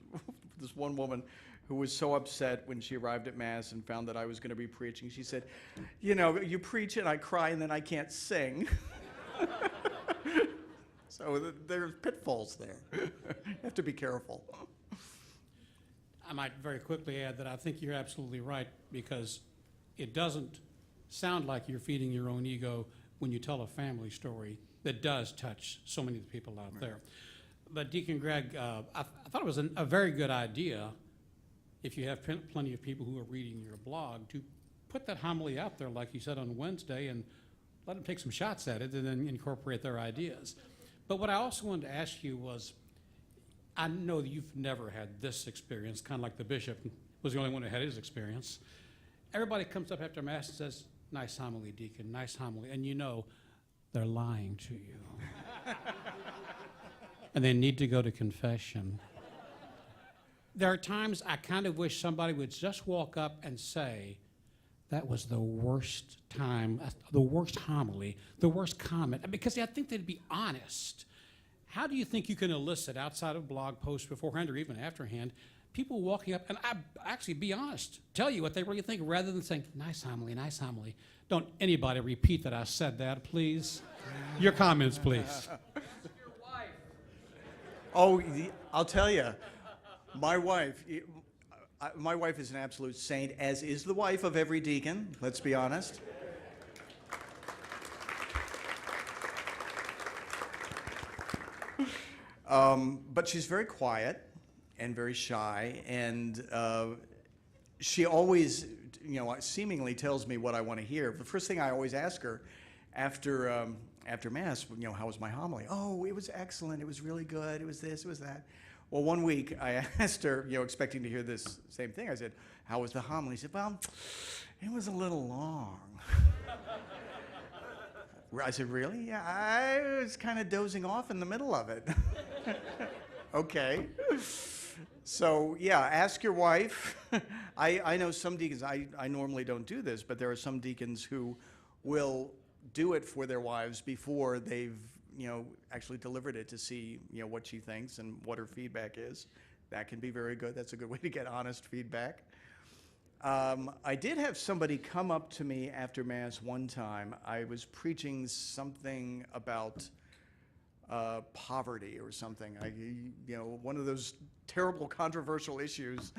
this one woman who was so upset when she arrived at Mass and found that I was going to be preaching. She said, you know, you preach and I cry and then I can't sing. So there's pitfalls there. You have to be careful. I might very quickly add that I think you're absolutely right, because it doesn't sound like you're feeding your own ego when you tell a family story that does touch so many people out there. But Deacon Greg, I thought it was a very good idea, if you have plenty of people who are reading your blog, to put that homily out there like you said on Wednesday and let them take some shots at it and then incorporate their ideas. But what I also wanted to ask you was, I know that you've never had this experience, kind of like the bishop was the only one who had his experience. Everybody comes up after Mass and says, nice homily, Deacon, nice homily, and you know they're lying to you. and they need to go to confession. There are times I kind of wish somebody would just walk up and say, that was the worst time, the worst homily, the worst comment, because I think they'd be honest. How do you think you can elicit, outside of blog posts beforehand or even afterhand, people walking up and actually be honest, tell you what they really think rather than saying, nice homily, nice homily. Don't anybody repeat that I said that, please. Your comments, please. Oh, I'll tell you, my wife is an absolute saint, as is the wife of every deacon, let's be honest. But she's very quiet and very shy, and she always, seemingly tells me what I want to hear. The first thing I always ask her after Mass, how was my homily? Oh, it was excellent. It was really good. It was this, it was that. Well, one week I asked her, expecting to hear this same thing. I said, how was the homily? She said, well, it was a little long. I said, really? Yeah, I was kind of dozing off in the middle of it. Okay. So, yeah, ask your wife. I know some deacons, I normally don't do this, but there are some deacons who will do it for their wives before they've, actually delivered it to see, what she thinks and what her feedback is. That can be very good. That's a good way to get honest feedback. I did have somebody come up to me after Mass one time. I was preaching something about poverty or something, one of those terrible controversial issues.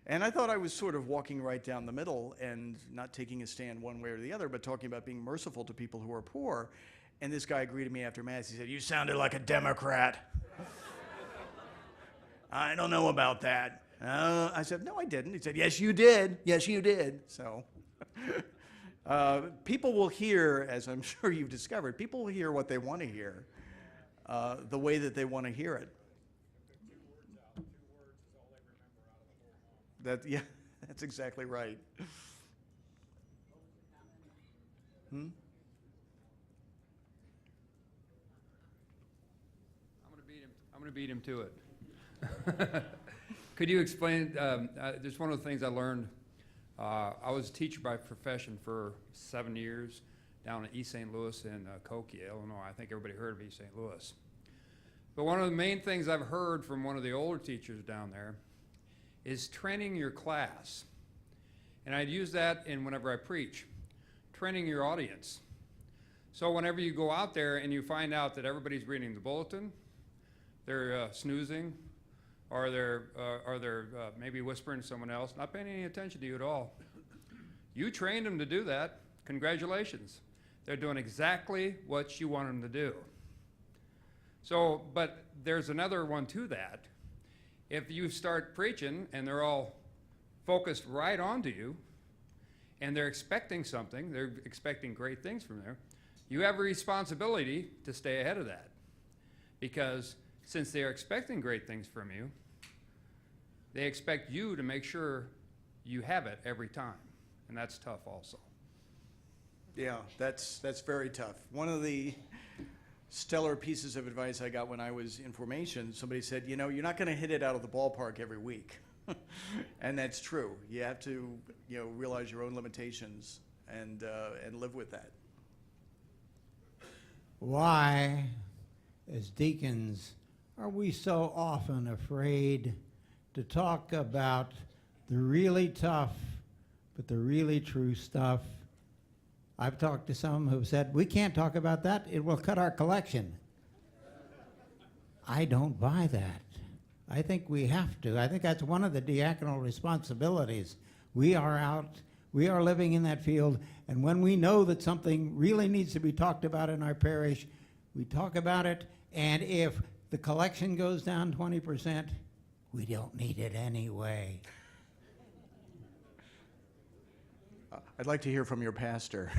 And I thought I was sort of walking right down the middle and not taking a stand one way or the other, but talking about being merciful to people who are poor. And this guy greeted me after Mass. He said, you sounded like a Democrat. I don't know about that. I said, no, I didn't. He said, yes, you did. Yes, you did. So people will hear, as I'm sure you've discovered, people will hear what they want to hear, the way that they want to hear it. Yeah, that's exactly right. I'm going to beat him to it. Could you explain, just one of the things I learned, I was a teacher by profession for 7 years down in East St. Louis in Coquia, Illinois. I think everybody heard of East St. Louis. But one of the main things I've heard from one of the older teachers down there is training your class. And I'd use that in whenever I preach, training your audience. So whenever you go out there and you find out that everybody's reading the bulletin, they're snoozing, or they're maybe whispering to someone else, not paying any attention to you at all. You trained them to do that. Congratulations. They're doing exactly what you want them to do. So, but there's another one to that. If you start preaching and they're all focused right onto you, and they're expecting something, they're expecting great things from there, you have a responsibility to stay ahead of that. Because since they are expecting great things from you, they expect you to make sure you have it every time. And that's tough also. Yeah, that's very tough. One of the stellar pieces of advice I got when I was in formation, somebody said, you're not going to hit it out of the ballpark every week. And that's true. You have to, realize your own limitations and live with that. Why, as deacons, are we so often afraid to talk about the really tough but the really true stuff? I've talked to some who've said, we can't talk about that, it will cut our collection. I don't buy that. I think we have to. I think that's one of the diaconal responsibilities. We are out, we are living in that field, and when we know that something really needs to be talked about in our parish, we talk about it, and if the collection goes down 20%, we don't need it anyway. I'd like to hear from your pastor.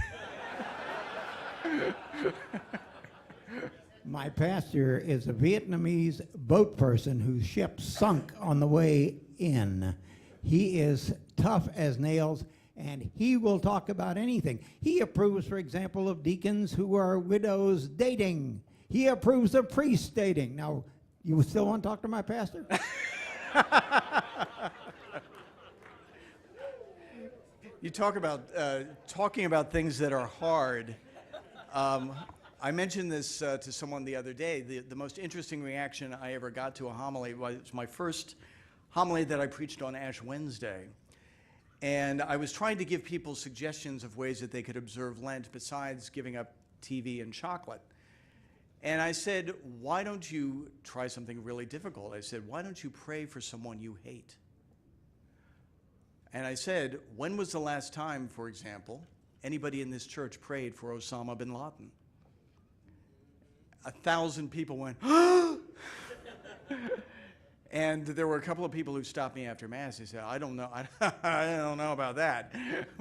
My pastor is a Vietnamese boat person whose ship sunk on the way in. He is tough as nails, and he will talk about anything. He approves, for example, of deacons who are widows dating. He approves of priests dating. Now, You still want to talk to my pastor? You talk about talking about things that are hard. I mentioned this to someone the other day. The most interesting reaction I ever got to a homily was my first homily that I preached on Ash Wednesday. And I was trying to give people suggestions of ways that they could observe Lent besides giving up TV and chocolate. And I said, why don't you try something really difficult? I said, why don't you pray for someone you hate? And I said, when was the last time, for example, anybody in this church prayed for Osama bin Laden? 1,000 people went, and there were a couple of people who stopped me after Mass. They said, I don't know, I don't know about that.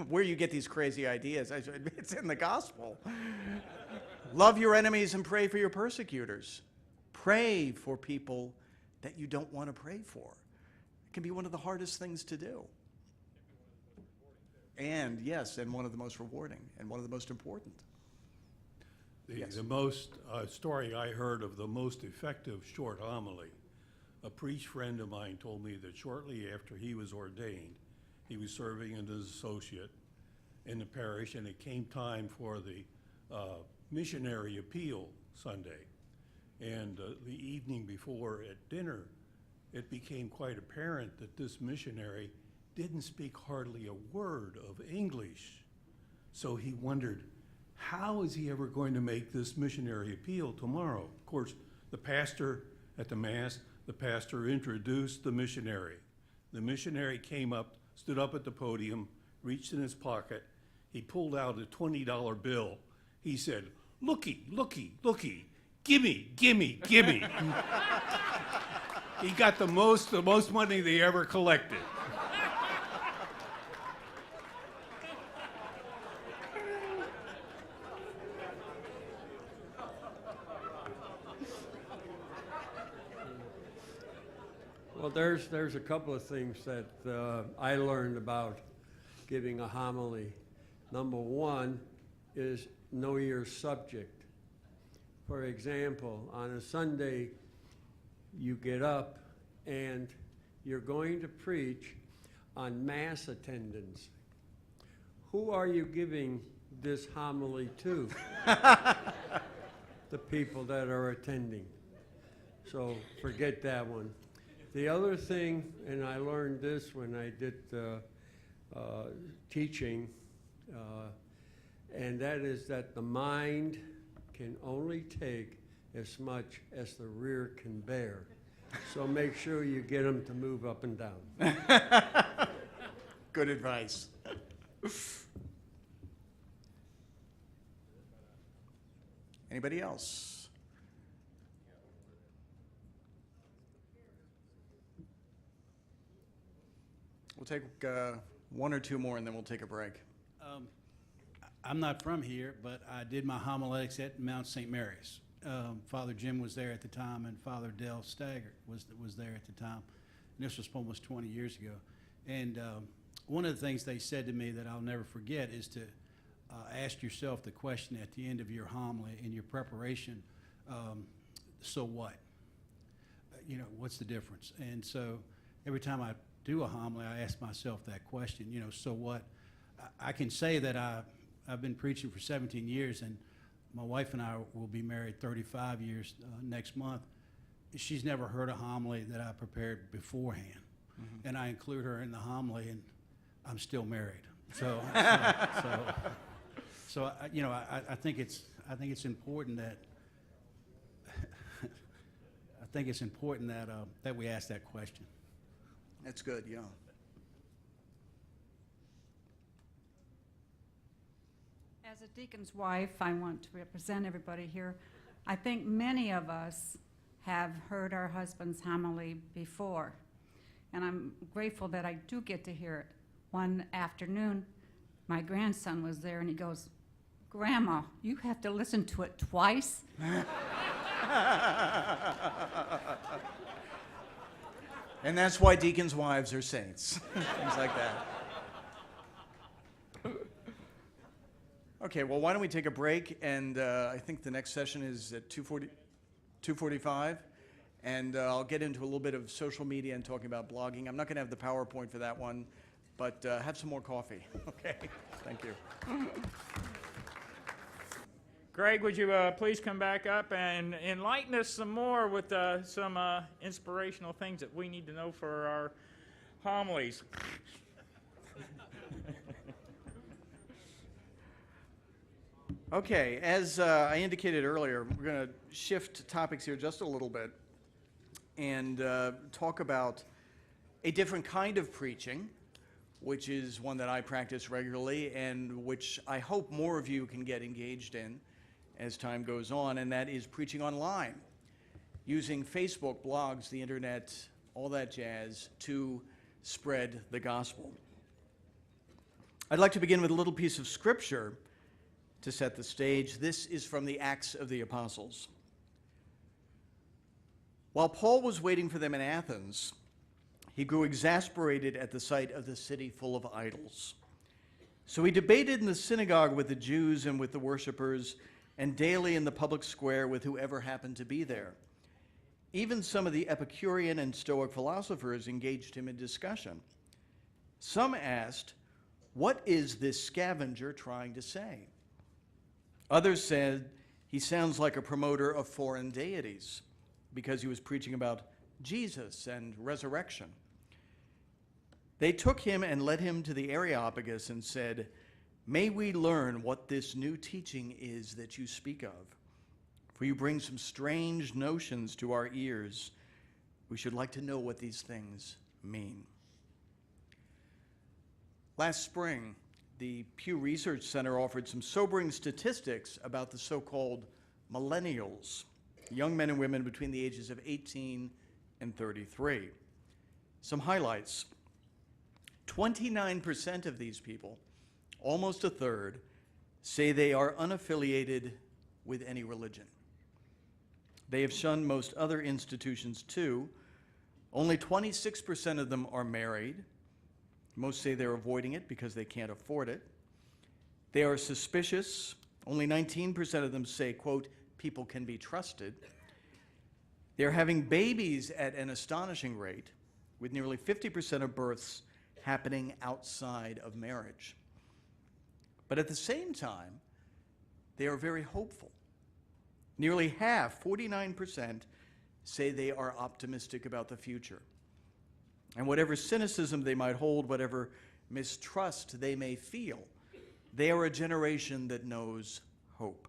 Where you get these crazy ideas? I said, it's in the gospel. Love your enemies and pray for your persecutors. Pray for people that you don't want to pray for. It can be one of the hardest things to do. And yes, and one of the most rewarding and one of the most important. The most story I heard of the most effective short homily, a priest friend of mine told me that shortly after he was ordained, he was serving as an associate in the parish, and it came time for the missionary appeal Sunday. And the evening before at dinner, it became quite apparent that this missionary didn't speak hardly a word of English. So he wondered, how is he ever going to make this missionary appeal tomorrow? Of course, the pastor at the Mass, the pastor introduced the missionary. The missionary came up, stood up at the podium, reached in his pocket. He pulled out a $20 bill. He said, looky, looky, looky, gimme, gimme, gimme. He got the most money they ever collected. Well, there's a couple of things that I learned about giving a homily. Number one is know your subject. For example, on a Sunday, you get up and you're going to preach on Mass attendance. Who are you giving this homily to? The people that are attending. So forget that one. The other thing, and I learned this when I did teaching, and that is that the mind can only take as much as the rear can bear. So make sure you get them to move up and down. Good advice. Anybody else? We'll take one or two more and then we'll take a break. I'm not from here, but I did my homiletics at Mount St. Mary's. Father Jim was there at the time, and Father Dale Staggart was there at the time. And this was almost 20 years ago. And one of the things they said to me that I'll never forget is to ask yourself the question at the end of your homily in your preparation, so what? What's the difference? And so every time I do a homily, I ask myself that question, so what? I can say that I've been preaching for 17 years, and my wife and I will be married 35 years next month. She's never heard a homily that I prepared beforehand. Mm-hmm. And I include her in the homily, and I'm still married. So, I think it's important that that we ask that question. That's good, yeah. As a deacon's wife, I want to represent everybody here. I think many of us have heard our husband's homily before, and I'm grateful that I do get to hear it. One afternoon, my grandson was there, and he goes, "Grandma, you have to listen to it twice?" And that's why deacons' wives are saints. Things like that. Okay, well, why don't we take a break? And I think the next session is at 2:45. And I'll get into a little bit of social media and talking about blogging. I'm not going to have the PowerPoint for that one, but have some more coffee. Okay, thank you. Greg, would you please come back up and enlighten us some more with some inspirational things that we need to know for our homilies? Okay, as I indicated earlier, we're going to shift topics here just a little bit and talk about a different kind of preaching, which is one that I practice regularly and which I hope more of you can get engaged in as time goes on, and that is preaching online, using Facebook, blogs, the internet, all that jazz to spread the gospel. I'd like to begin with a little piece of scripture to set the stage. This is from the Acts of the Apostles. While Paul was waiting for them in Athens, he grew exasperated at the sight of the city full of idols. So he debated in the synagogue with the Jews and with the worshipers, and daily in the public square with whoever happened to be there. Even some of the Epicurean and Stoic philosophers engaged him in discussion. Some asked, "What is this scavenger trying to say?" Others said, "He sounds like a promoter of foreign deities," because he was preaching about Jesus and resurrection. They took him and led him to the Areopagus and said, "May we learn what this new teaching is that you speak of? For you bring some strange notions to our ears. We should like to know what these things mean." Last spring, the Pew Research Center offered some sobering statistics about the so-called millennials, young men and women between the ages of 18 and 33. Some highlights. 29% of these people, almost a third, say they are unaffiliated with any religion. They have shunned most other institutions too. Only 26% of them are married. Most say they're avoiding it because they can't afford it. They are suspicious. Only 19% of them say, quote, "people can be trusted." They're having babies at an astonishing rate, with nearly 50% of births happening outside of marriage. But at the same time, they are very hopeful. Nearly half, 49%, say they are optimistic about the future. And whatever cynicism they might hold, whatever mistrust they may feel, they are a generation that knows hope.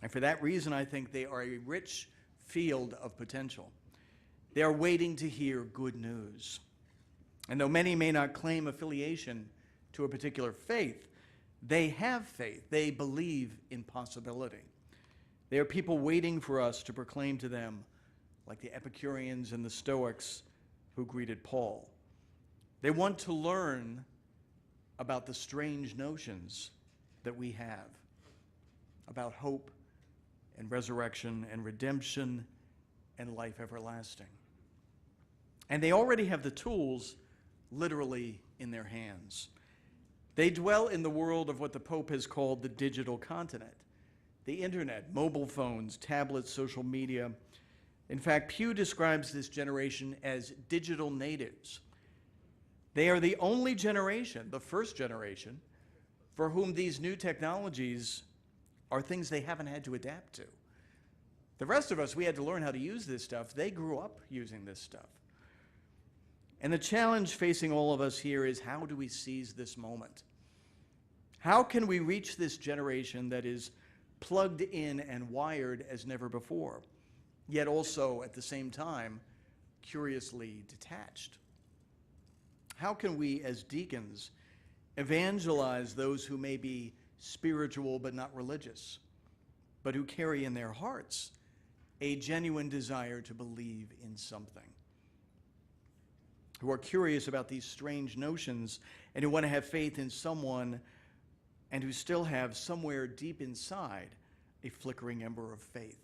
And for that reason, I think they are a rich field of potential. They are waiting to hear good news. And though many may not claim affiliation to a particular faith, they have faith. They believe in possibility. They are people waiting for us to proclaim to them, like the Epicureans and the Stoics who greeted Paul. They want to learn about the strange notions that we have about hope and resurrection and redemption and life everlasting. And they already have the tools literally in their hands. They dwell in the world of what the Pope has called the digital continent, the internet, mobile phones, tablets, social media. In fact, Pew describes this generation as digital natives. They are the only generation, the first generation, for whom these new technologies are things they haven't had to adapt to. The rest of us, we had to learn how to use this stuff. They grew up using this stuff. And the challenge facing all of us here is, how do we seize this moment? How can we reach this generation that is plugged in and wired as never before, yet also at the same time curiously detached? How can we as deacons evangelize those who may be spiritual but not religious, but who carry in their hearts a genuine desire to believe in something, who are curious about these strange notions and who want to have faith in someone, and who still have somewhere deep inside a flickering ember of faith?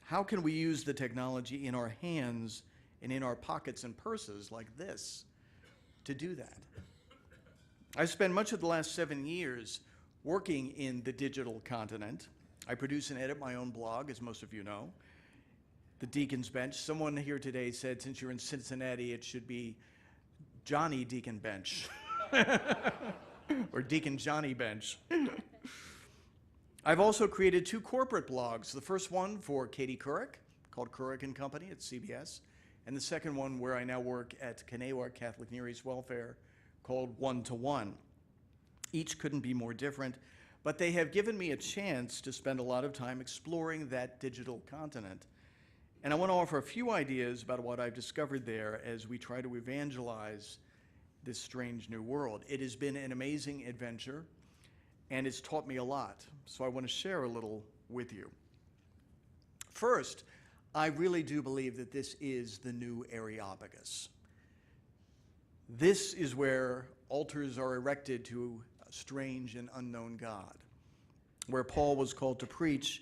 How can we use the technology in our hands and in our pockets and purses like this to do that? I've spent much of the last 7 years working in the digital continent. I produce and edit my own blog, as most of you know. the deacon's bench. Someone here today said, since you're in Cincinnati, it should be Johnny Deacon Bench. Or Deacon Johnny Bench. I've also created 2 corporate blogs. The first one for Katie Couric, called Couric and Company at CBS, and the second one where I now work at Kanewa Catholic Near East Welfare, called 1 to 1. Each couldn't be more different, but they have given me a chance to spend a lot of time exploring that digital continent. And I want to offer a few ideas about what I've discovered there as we try to evangelize this strange new world. It has been an amazing adventure, and it's taught me a lot, so I want to share a little with you. First, I really do believe that this is the new Areopagus. This is where altars are erected to a strange and unknown God, where Paul was called to preach,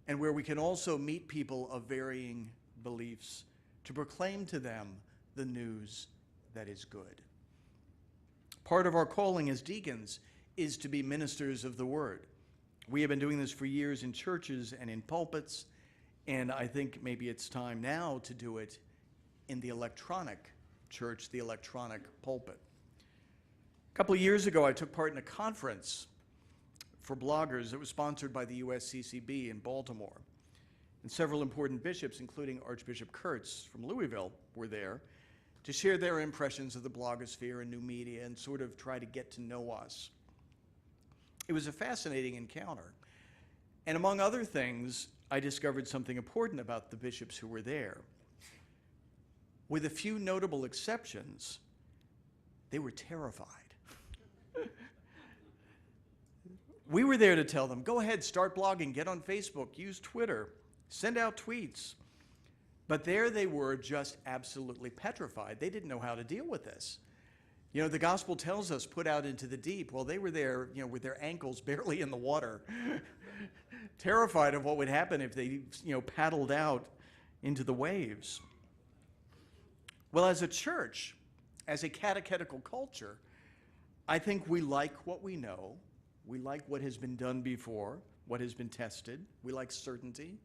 and where we can also meet people of varying beliefs to proclaim to them the news that is good. Part of our calling as deacons is to be ministers of the word. We have been doing this for years in churches and in pulpits, and I think maybe it's time now to do it in the electronic church, the electronic pulpit. A couple of years ago, I took part in a conference for bloggers that was sponsored by the USCCB in Baltimore. And several important bishops, including Archbishop Kurtz from Louisville, were there to share their impressions of the blogosphere and new media and sort of try to get to know us. It was a fascinating encounter. And among other things, I discovered something important about the bishops who were there. With a few notable exceptions, they were terrified. We were there to tell them, go ahead, start blogging, get on Facebook, use Twitter, send out tweets. But there they were, just absolutely petrified. They didn't know how to deal with this. You know, the gospel tells us, put out into the deep. Well, they were there, you know, with their ankles barely in the water, terrified of what would happen if they, you know, paddled out into the waves. Well, as a church, as a catechetical culture, I think we like what we know. We like what has been done before, what has been tested. We like certainty.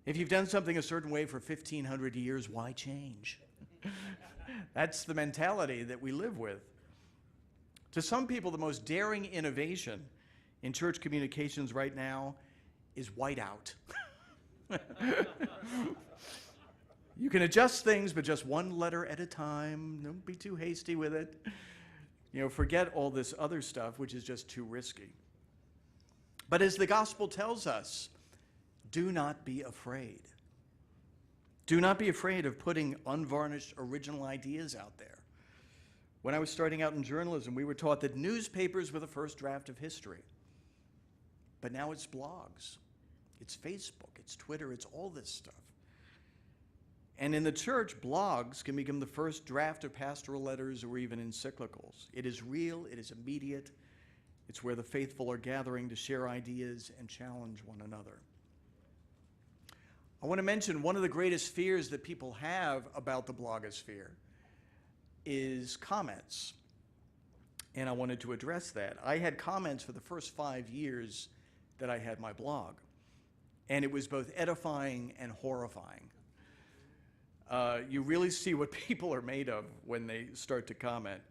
If you've done something a certain way for 1,500 years, why change? That's the mentality that we live with. To some people, the most daring innovation in church communications right now is whiteout. You can adjust things, but just one letter at a time. Don't be too hasty with it. You know, forget all this other stuff, which is just too risky. But as the gospel tells us, do not be afraid. Do not be afraid of putting unvarnished original ideas out there. When I was starting out in journalism, we were taught that newspapers were the first draft of history. But now it's blogs, it's Facebook, it's Twitter, it's all this stuff. And in the church, blogs can become the first draft of pastoral letters or even encyclicals. It is real, it is immediate. It's where the faithful are gathering to share ideas and challenge one another. I want to mention one of the greatest fears that people have about the blogosphere is comments. And I wanted to address that. I had comments for the first 5 years that I had my blog. And it was both edifying and horrifying. You really see what people are made of when they start to comment.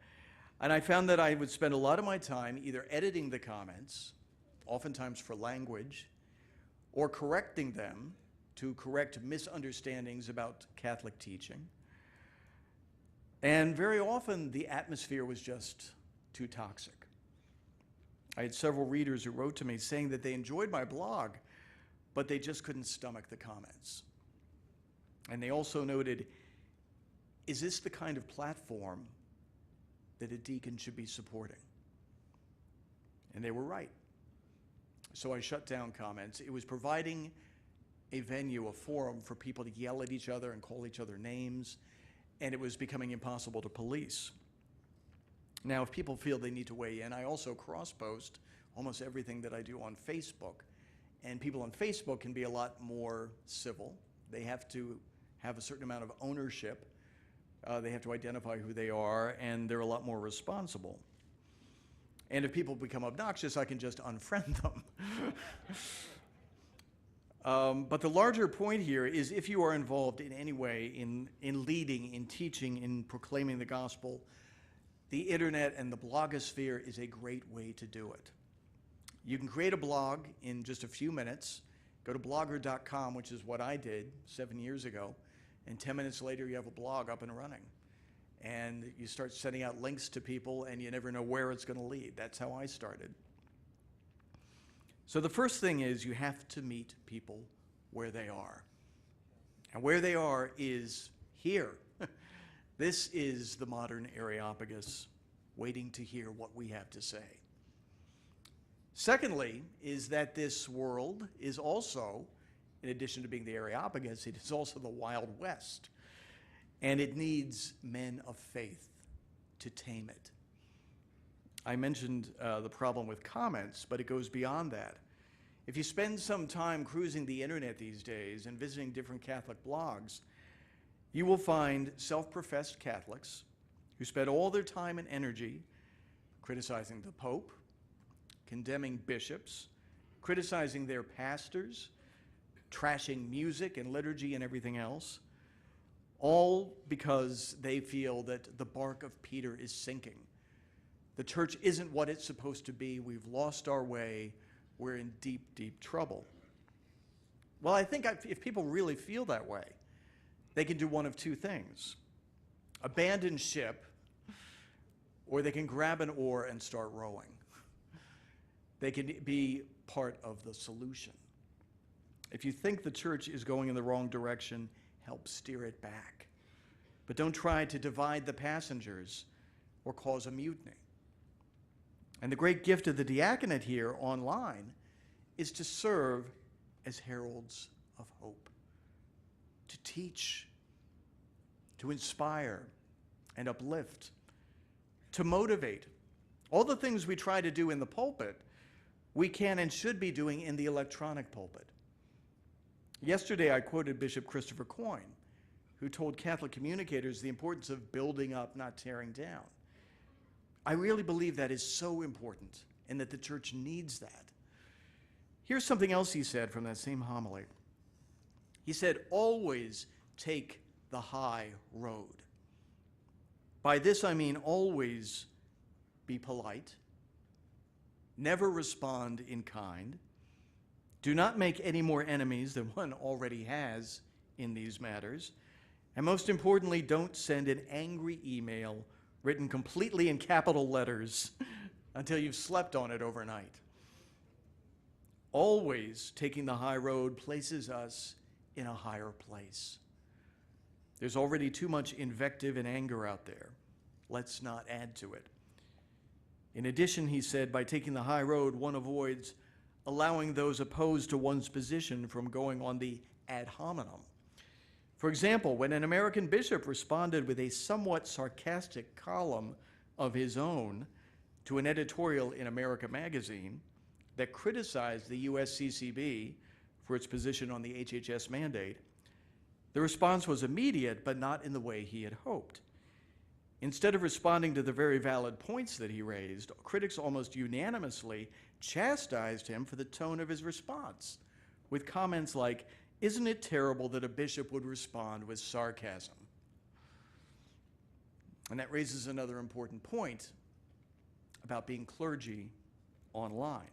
And I found that I would spend a lot of my time either editing the comments, oftentimes for language, or correcting them to correct misunderstandings about Catholic teaching. And very often the atmosphere was just too toxic. I had several readers who wrote to me saying that they enjoyed my blog, but they just couldn't stomach the comments. And they also noted, is this the kind of platform that a deacon should be supporting? And they were right. So I shut down comments. It was providing a venue, a forum for people to yell at each other and call each other names, and it was becoming impossible to police. Now, if people feel they need to weigh in, I also cross-post almost everything that I do on Facebook. And people on Facebook can be a lot more civil. They have to have a certain amount of ownership. They have to identify who they are, and they're a lot more responsible. And if people become obnoxious, I can just unfriend them. But the larger point here is if you are involved in any way in leading, in teaching, in proclaiming the gospel, the internet and the blogosphere is a great way to do it. You can create a blog in just a few minutes. Go to blogger.com, which is what I did 7 years ago, and 10 minutes later you have a blog up and running. And you start sending out links to people, and you never know where it's going to lead. That's how I started. So the first thing is you have to meet people where they are. And where they are is here. This is the modern Areopagus, waiting to hear what we have to say. Secondly, is that this world is also, in addition to being the Areopagus, it is also the Wild West. And it needs men of faith to tame it. I mentioned the problem with comments, but it goes beyond that. If you spend some time cruising the internet these days and visiting different Catholic blogs, you will find self-professed Catholics who spend all their time and energy criticizing the Pope, condemning bishops, criticizing their pastors, trashing music and liturgy and everything else, all because they feel that the bark of Peter is sinking. The church isn't what it's supposed to be. We've lost our way. We're in deep, deep trouble. Well, I think if people really feel that way, they can do one of two things: abandon ship, or they can grab an oar and start rowing. They can be part of the solution. If you think the church is going in the wrong direction, help steer it back. But don't try to divide the passengers or cause a mutiny. And the great gift of the diaconate here online is to serve as heralds of hope, to teach, to inspire and uplift, to motivate. All the things we try to do in the pulpit, we can and should be doing in the electronic pulpit. Yesterday, I quoted Bishop Christopher Coyne, who told Catholic communicators the importance of building up, not tearing down. I really believe that is so important and that the church needs that. Here's something else he said from that same homily. He said, always take the high road. By this I mean always be polite, never respond in kind, do not make any more enemies than one already has in these matters, and most importantly, don't send an angry email written completely in capital letters until you've slept on it overnight. Always taking the high road places us in a higher place. There's already too much invective and anger out there. Let's not add to it. In addition, he said, by taking the high road, one avoids allowing those opposed to one's position from going on the ad hominem. For example, when an American bishop responded with a somewhat sarcastic column of his own to an editorial in America magazine that criticized the USCCB for its position on the HHS mandate, the response was immediate, but not in the way he had hoped. Instead of responding to the very valid points that he raised, critics almost unanimously chastised him for the tone of his response, with comments like, "Isn't it terrible that a bishop would respond with sarcasm?" And that raises another important point about being clergy online.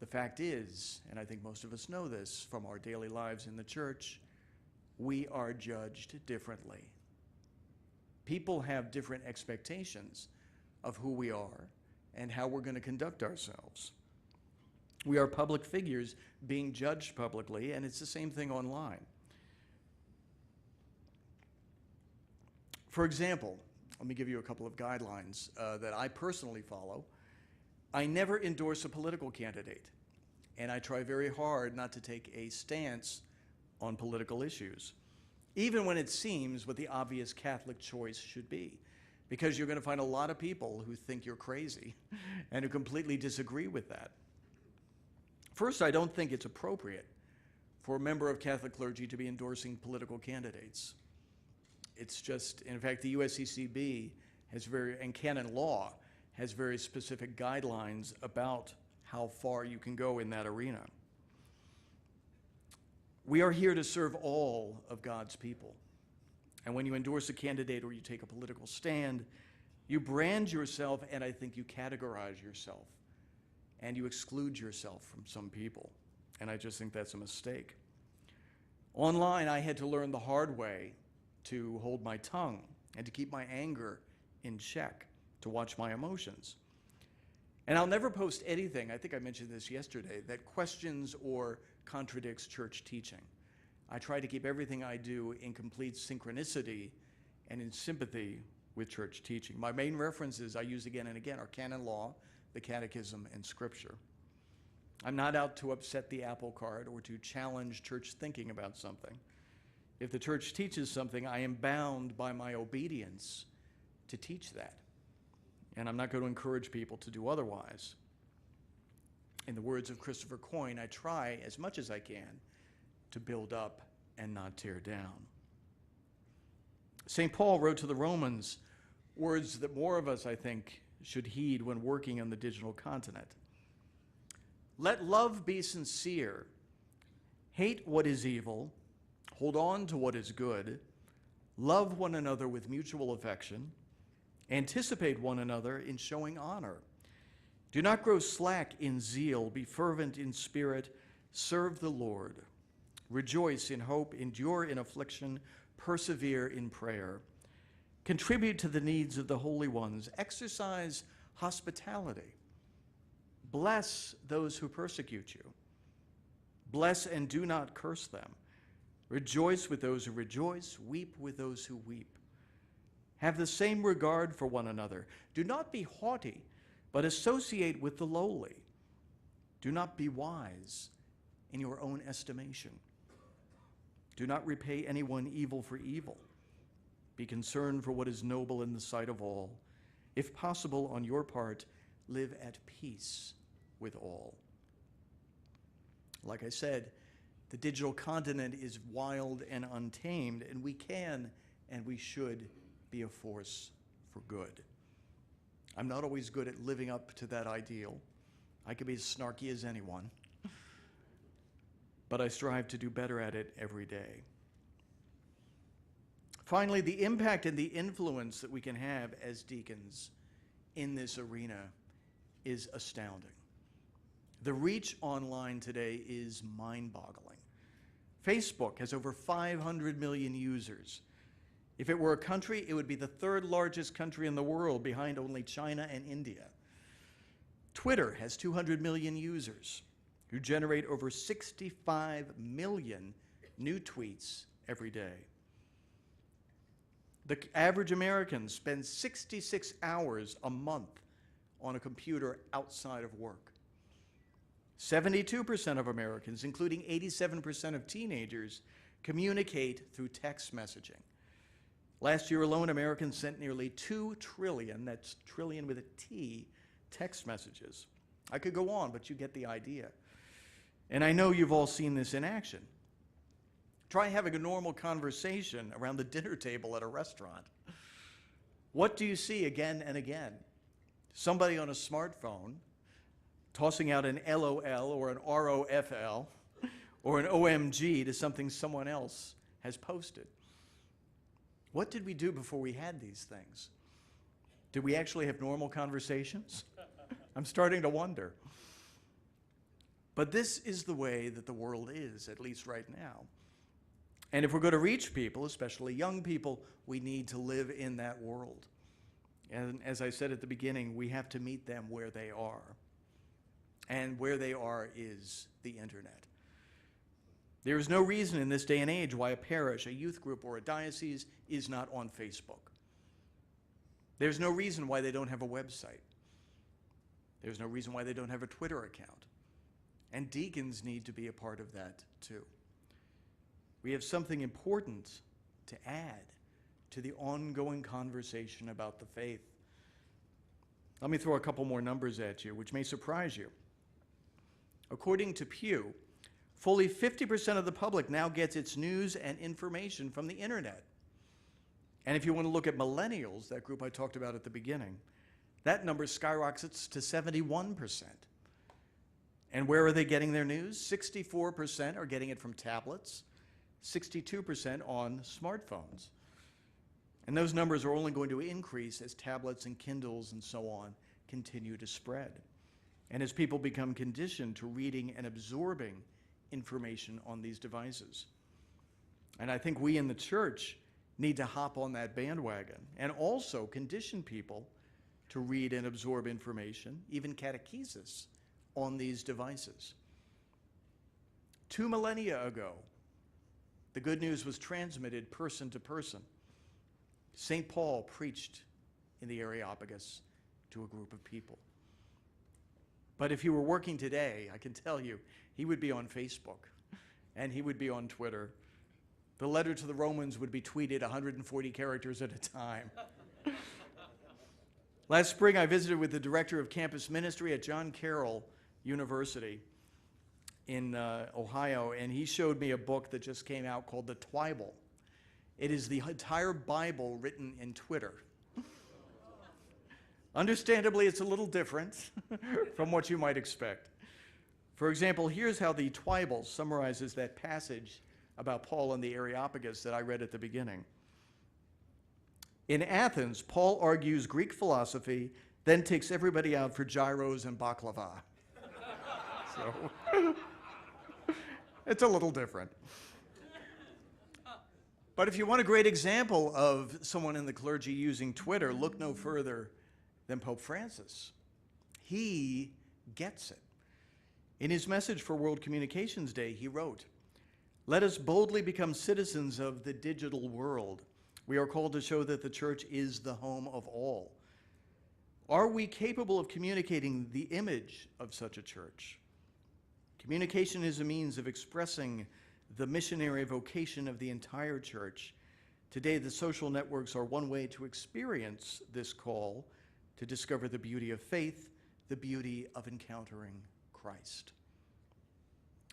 The fact is, and I think most of us know this from our daily lives in the church, we are judged differently. People have different expectations of who we are and how we're going to conduct ourselves. We are public figures being judged publicly, and it's the same thing online. For example, let me give you a couple of guidelines that I personally follow. I never endorse a political candidate, and I try very hard not to take a stance on political issues, even when it seems what the obvious Catholic choice should be, because you're going to find a lot of people who think you're crazy and who completely disagree with that. First, I don't think it's appropriate for a member of Catholic clergy to be endorsing political candidates. It's just, in fact, the USCCB has and canon law has very specific guidelines about how far you can go in that arena. We are here to serve all of God's people. And when you endorse a candidate or you take a political stand, you brand yourself, and I think you categorize yourself, and you exclude yourself from some people. And I just think that's a mistake. Online, I had to learn the hard way to hold my tongue and to keep my anger in check, to watch my emotions. And I'll never post anything, I think I mentioned this yesterday, that questions or contradicts church teaching. I try to keep everything I do in complete synchronicity and in sympathy with church teaching. My main references I use again and again are canon law, the catechism, and scripture. I'm not out to upset the apple cart or to challenge church thinking about something. If the church teaches something, I am bound by my obedience to teach that. And I'm not going to encourage people to do otherwise. In the words of Christopher Coyne, I try as much as I can to build up and not tear down. St. Paul wrote to the Romans words that more of us, I think, should heed when working on the digital continent. Let love be sincere. Hate what is evil. Hold on to what is good. Love one another with mutual affection. Anticipate one another in showing honor. Do not grow slack in zeal. Be fervent in spirit. Serve the Lord. Rejoice in hope. Endure in affliction. Persevere in prayer. Contribute to the needs of the holy ones. Exercise hospitality. Bless those who persecute you. Bless and do not curse them. Rejoice with those who rejoice. Weep with those who weep. Have the same regard for one another. Do not be haughty, but associate with the lowly. Do not be wise in your own estimation. Do not repay anyone evil for evil. Be concerned for what is noble in the sight of all. If possible, on your part, live at peace with all. Like I said, the digital continent is wild and untamed, and we can and we should be a force for good. I'm not always good at living up to that ideal. I can be as snarky as anyone, but I strive to do better at it every day. Finally, the impact and the influence that we can have as deacons in this arena is astounding. The reach online today is mind-boggling. Facebook has over 500 million users. If it were a country, it would be the third largest country in the world, behind only China and India. Twitter has 200 million users who generate over 65 million new tweets every day. The average American spends 66 hours a month on a computer outside of work. 72% of Americans, including 87% of teenagers, communicate through text messaging. Last year alone, Americans sent nearly 2 trillion, that's trillion with a T, text messages. I could go on, but you get the idea. And I know you've all seen this in action. Try having a normal conversation around the dinner table at a restaurant. What do you see again and again? Somebody on a smartphone tossing out an LOL or an ROFL or an OMG to something someone else has posted. What did we do before we had these things? Did we actually have normal conversations? I'm starting to wonder. But this is the way that the world is, at least right now. And if we're going to reach people, especially young people, we need to live in that world. And as I said at the beginning, we have to meet them where they are. And where they are is the internet. There is no reason in this day and age why a parish, a youth group, or a diocese is not on Facebook. There's no reason why they don't have a website. There's no reason why they don't have a Twitter account. And deacons need to be a part of that too. We have something important to add to the ongoing conversation about the faith. Let me throw a couple more numbers at you, which may surprise you. According to Pew, fully 50% of the public now gets its news and information from the internet. And if you want to look at millennials, that group I talked about at the beginning, that number skyrockets to 71%. And where are they getting their news? 64% are getting it from tablets, 62% on smartphones. And those numbers are only going to increase as tablets and Kindles and so on continue to spread. And as people become conditioned to reading and absorbing information on these devices. And I think we in the church need to hop on that bandwagon and also condition people to read and absorb information, even catechesis, on these devices. 2 millennia ago, the good news was transmitted person to person. St. Paul preached in the Areopagus to a group of people. But if he were working today, I can tell you, he would be on Facebook and he would be on Twitter. The letter to the Romans would be tweeted 140 characters at a time. Last spring, I visited with the director of campus ministry at John Carroll University in Ohio, and he showed me a book that just came out called The Twible. It is the entire Bible written in Twitter. Understandably, it's a little different from what you might expect. For example, here's how the Twible summarizes that passage about Paul and the Areopagus that I read at the beginning. In Athens, Paul argues Greek philosophy, then takes everybody out for gyros and baklava. So, it's a little different. But if you want a great example of someone in the clergy using Twitter, look no further than Pope Francis. He gets it. In his message for World Communications Day, he wrote, "Let us boldly become citizens of the digital world. We are called to show that the church is the home of all. Are we capable of communicating the image of such a church? Communication is a means of expressing the missionary vocation of the entire church. Today, the social networks are one way to experience this call to discover the beauty of faith, the beauty of encountering Christ."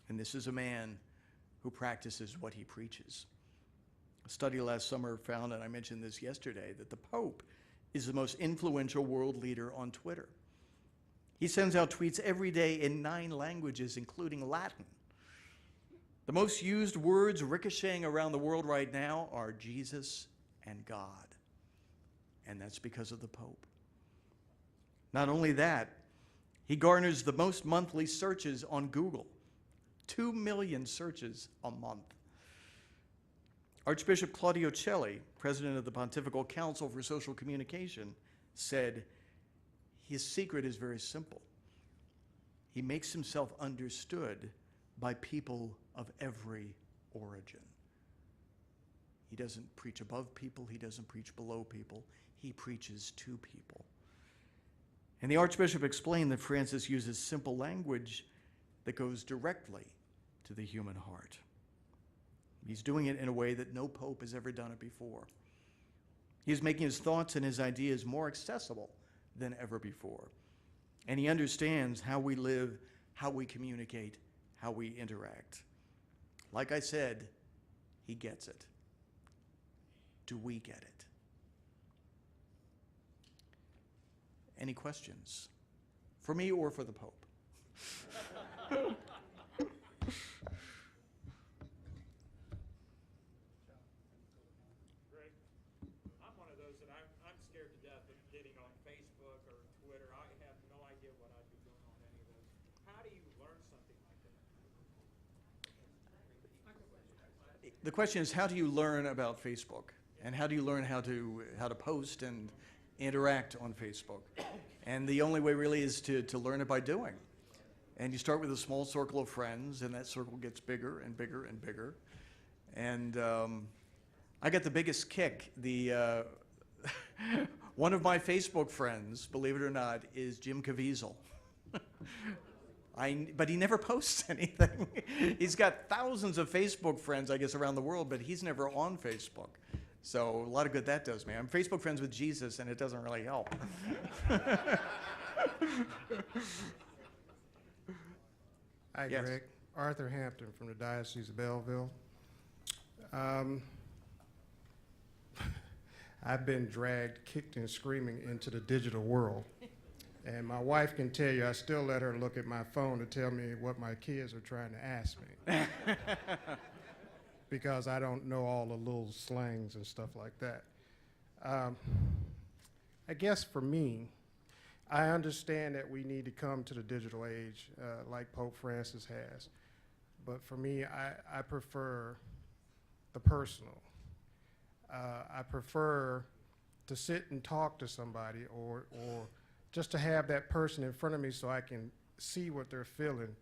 And this is a man who practices what he preaches. A study last summer found, and I mentioned this yesterday, that the Pope is the most influential world leader on Twitter. He sends out tweets every day in 9 languages, including Latin. The most used words ricocheting around the world right now are Jesus and God. And that's because of the Pope. Not only that, he garners the most monthly searches on Google. 2 million searches a month. Archbishop Claudio Celli, president of the Pontifical Council for Social Communication, said his secret is very simple. He makes himself understood by people of every origin. He doesn't preach above people, he doesn't preach below people, he preaches to people. And the Archbishop explained that Francis uses simple language that goes directly to the human heart. He's doing it in a way that no pope has ever done it before. He's making his thoughts and his ideas more accessible than ever before. And he understands how we live, how we communicate, how we interact. Like I said, he gets it. Do we get it? Any questions? For me or for the Pope? Greg, I'm one of those that I'm scared to death of getting on Facebook or Twitter. I have no idea what I'd be doing on any of those. How do you learn something like that? The question is, how do you learn about Facebook? And how do you learn how to post and interact on Facebook? And the only way really is to learn it by doing. And you start with a small circle of friends, and that circle gets bigger and bigger and bigger. And I got the biggest kick. One of my Facebook friends, believe it or not, is Jim Caviezel. But he never posts anything. He's got thousands of Facebook friends, I guess, around the world, but he's never on Facebook. So a lot of good that does me. I'm Facebook friends with Jesus, and it doesn't really help. Hi, Yes. Greg. Arthur Hampton from the Diocese of Belleville. I've been dragged, kicked and screaming into the digital world. And my wife can tell you, I still let her look at my phone to tell me what my kids are trying to ask me. Because I don't know all the little slangs and stuff like that. I guess for me, I understand that we need to come to the digital age like Pope Francis has. But for me, I prefer the personal. I prefer to sit and talk to somebody or just to have that person in front of me so I can see what they're feeling,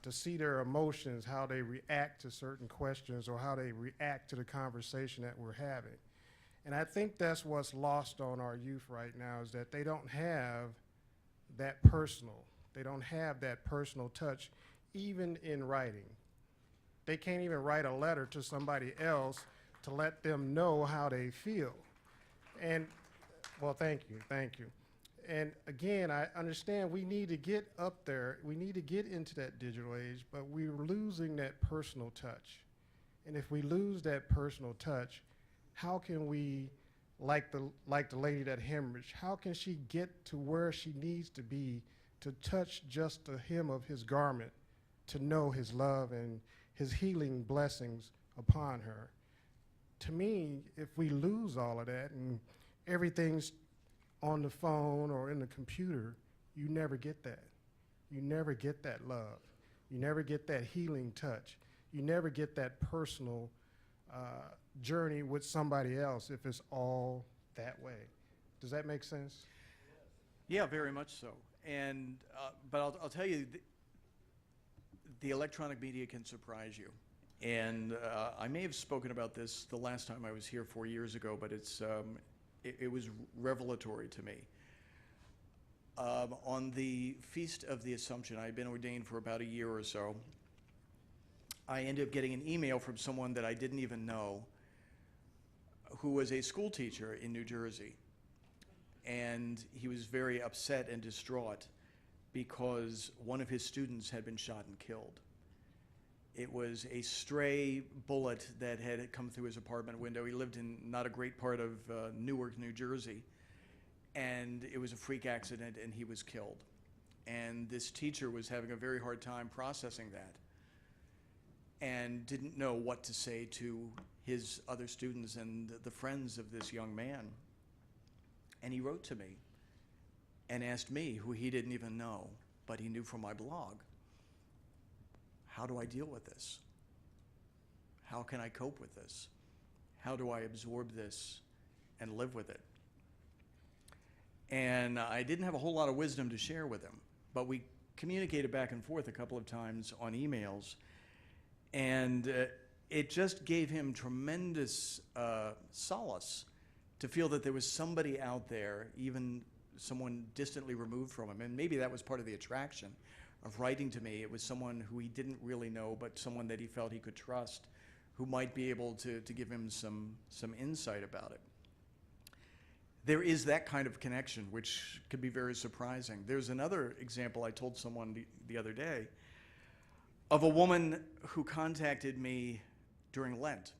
to see their emotions, how they react to certain questions or how they react to the conversation that we're having. And I think that's what's lost on our youth right now is that they don't have that personal. They don't have that personal touch, even in writing. They can't even write a letter to somebody else to let them know how they feel. And, well, thank you. And again, I understand we need to get up there. We need to get into that digital age, but we're losing that personal touch. And if we lose that personal touch, how can we, like the lady that hemorrhaged, how can she get to where she needs to be to touch just the hem of his garment, to know his love and his healing blessings upon her? To me, if we lose all of that and everything's on the phone or in the computer, you never get that. You never get that love. You never get that healing touch. You never get that personal journey with somebody else if it's all that way. Does that make sense? Yeah, very much so. And but I'll tell you, the electronic media can surprise you. And I may have spoken about this the last time I was here 4 years ago, but it was revelatory to me. On the Feast of the Assumption, I had been ordained for about a year or so. I ended up getting an email from someone that I didn't even know who was a school teacher in New Jersey. And he was very upset and distraught because one of his students had been shot and killed. It was a stray bullet that had come through his apartment window. He lived in not a great part of Newark, New Jersey. And it was a freak accident and he was killed. And this teacher was having a very hard time processing that and didn't know what to say to his other students and the friends of this young man. And he wrote to me and asked me, who he didn't even know, but he knew from my blog, how do I deal with this? How can I cope with this? How do I absorb this and live with it? And I didn't have a whole lot of wisdom to share with him, but we communicated back and forth a couple of times on emails, and it just gave him tremendous solace to feel that there was somebody out there, even someone distantly removed from him, and maybe that was part of the attraction of writing to me. It was someone who he didn't really know, but someone that he felt he could trust, who might be able to give him some insight about it. There is that kind of connection, which could be very surprising. There's another example I told someone the other day of a woman who contacted me during Lent.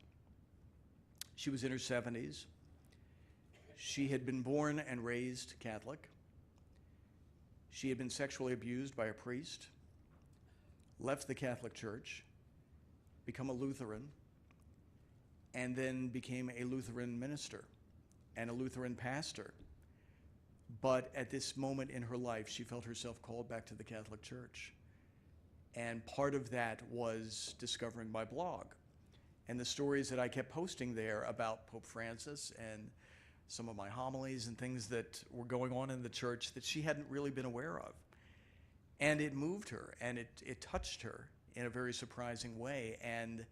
She was in her 70s. She had been born and raised Catholic. She had been sexually abused by a priest, left the Catholic Church, become a Lutheran, and then became a Lutheran minister and a Lutheran pastor. But at this moment in her life, she felt herself called back to the Catholic Church. And part of that was discovering my blog and the stories that I kept posting there about Pope Francis and some of my homilies and things that were going on in the church that she hadn't really been aware of. And it moved her, and it touched her in a very surprising way. And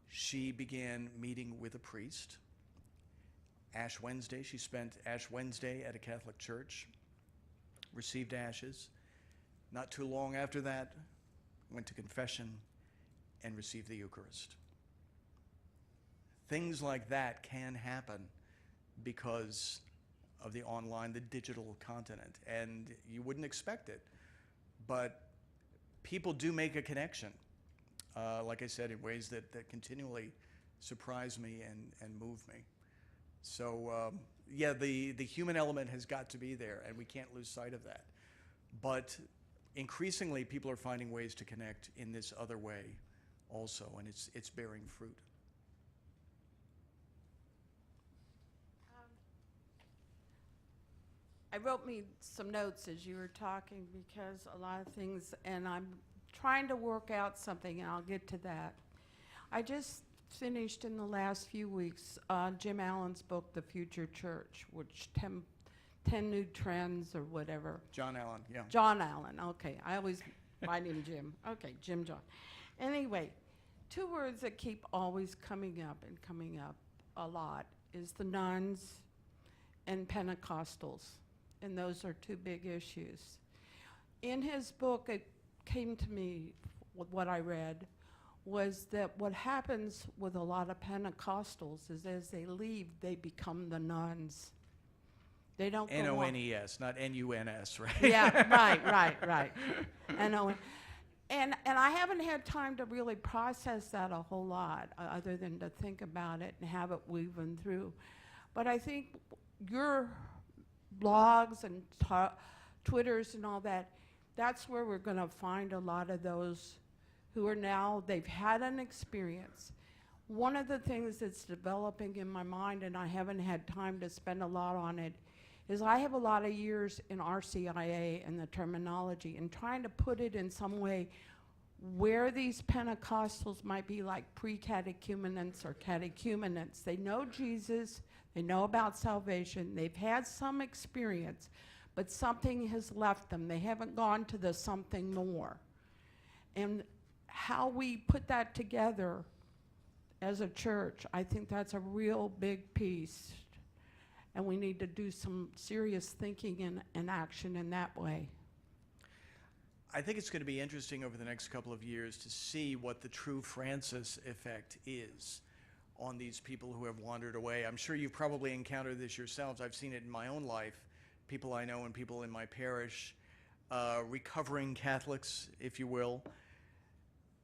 she began meeting with a priest. Ash Wednesday, she spent Ash Wednesday at a Catholic church, received ashes. Not too long after that, went to confession and received the Eucharist. Things like that can happen because of the online, the digital continent, and you wouldn't expect it. But people do make a connection, like I said, in ways that continually surprise me and move me. So yeah, the human element has got to be there, and we can't lose sight of that. But increasingly, people are finding ways to connect in this other way also, and it's bearing fruit. I wrote me some notes as you were talking because a lot of things, and I'm trying to work out something, and I'll get to that. I just finished in the last few weeks Jim Allen's book, The Future Church, which 10 New Trends or whatever. John Allen, yeah. John Allen, okay. I always write him Jim. Okay, Jim John. Anyway, two words that keep always coming up a lot is the nuns and Pentecostals. And those are two big issues. In his book, it came to me, what I read, was that what happens with a lot of Pentecostals is as they leave, they become the nuns. They don't go on. N-O-N-E-S, not N-U-N-S, right? Yeah, right. N-O-N. And I haven't had time to really process that a whole lot, other than to think about it and have it weaving through. But I think your blogs and Twitters and all that, that's where we're going to find a lot of those who are now, they've had an experience. One of the things that's developing in my mind, and I haven't had time to spend a lot on it, is I have a lot of years in RCIA and the terminology and trying to put it in some way where these Pentecostals might be like pre-catechumenists or catechumenists. They know Jesus, they know about salvation, they've had some experience, but something has left them. They haven't gone to the something more. And how we put that together as a church, I think that's a real big piece. And we need to do some serious thinking and action in that way. I think it's going to be interesting over the next couple of years to see what the true Francis effect is on these people who have wandered away. I'm sure you've probably encountered this yourselves. I've seen it in my own life, people I know and people in my parish, recovering Catholics, if you will.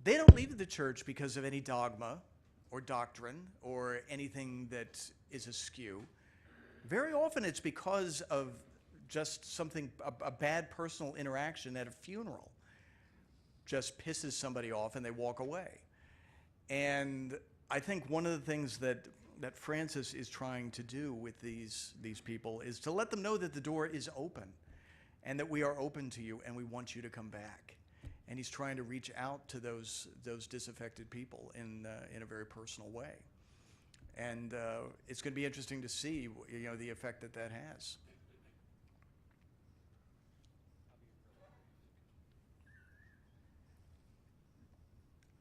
They don't leave the church because of any dogma or doctrine or anything that is askew. Very often it's because of just something, a bad personal interaction at a funeral just pisses somebody off and they walk away. And I think one of the things that Francis is trying to do with these people is to let them know that the door is open and that we are open to you and we want you to come back. And he's trying to reach out to those disaffected people in a very personal way. And it's going to be interesting to see, the effect that has.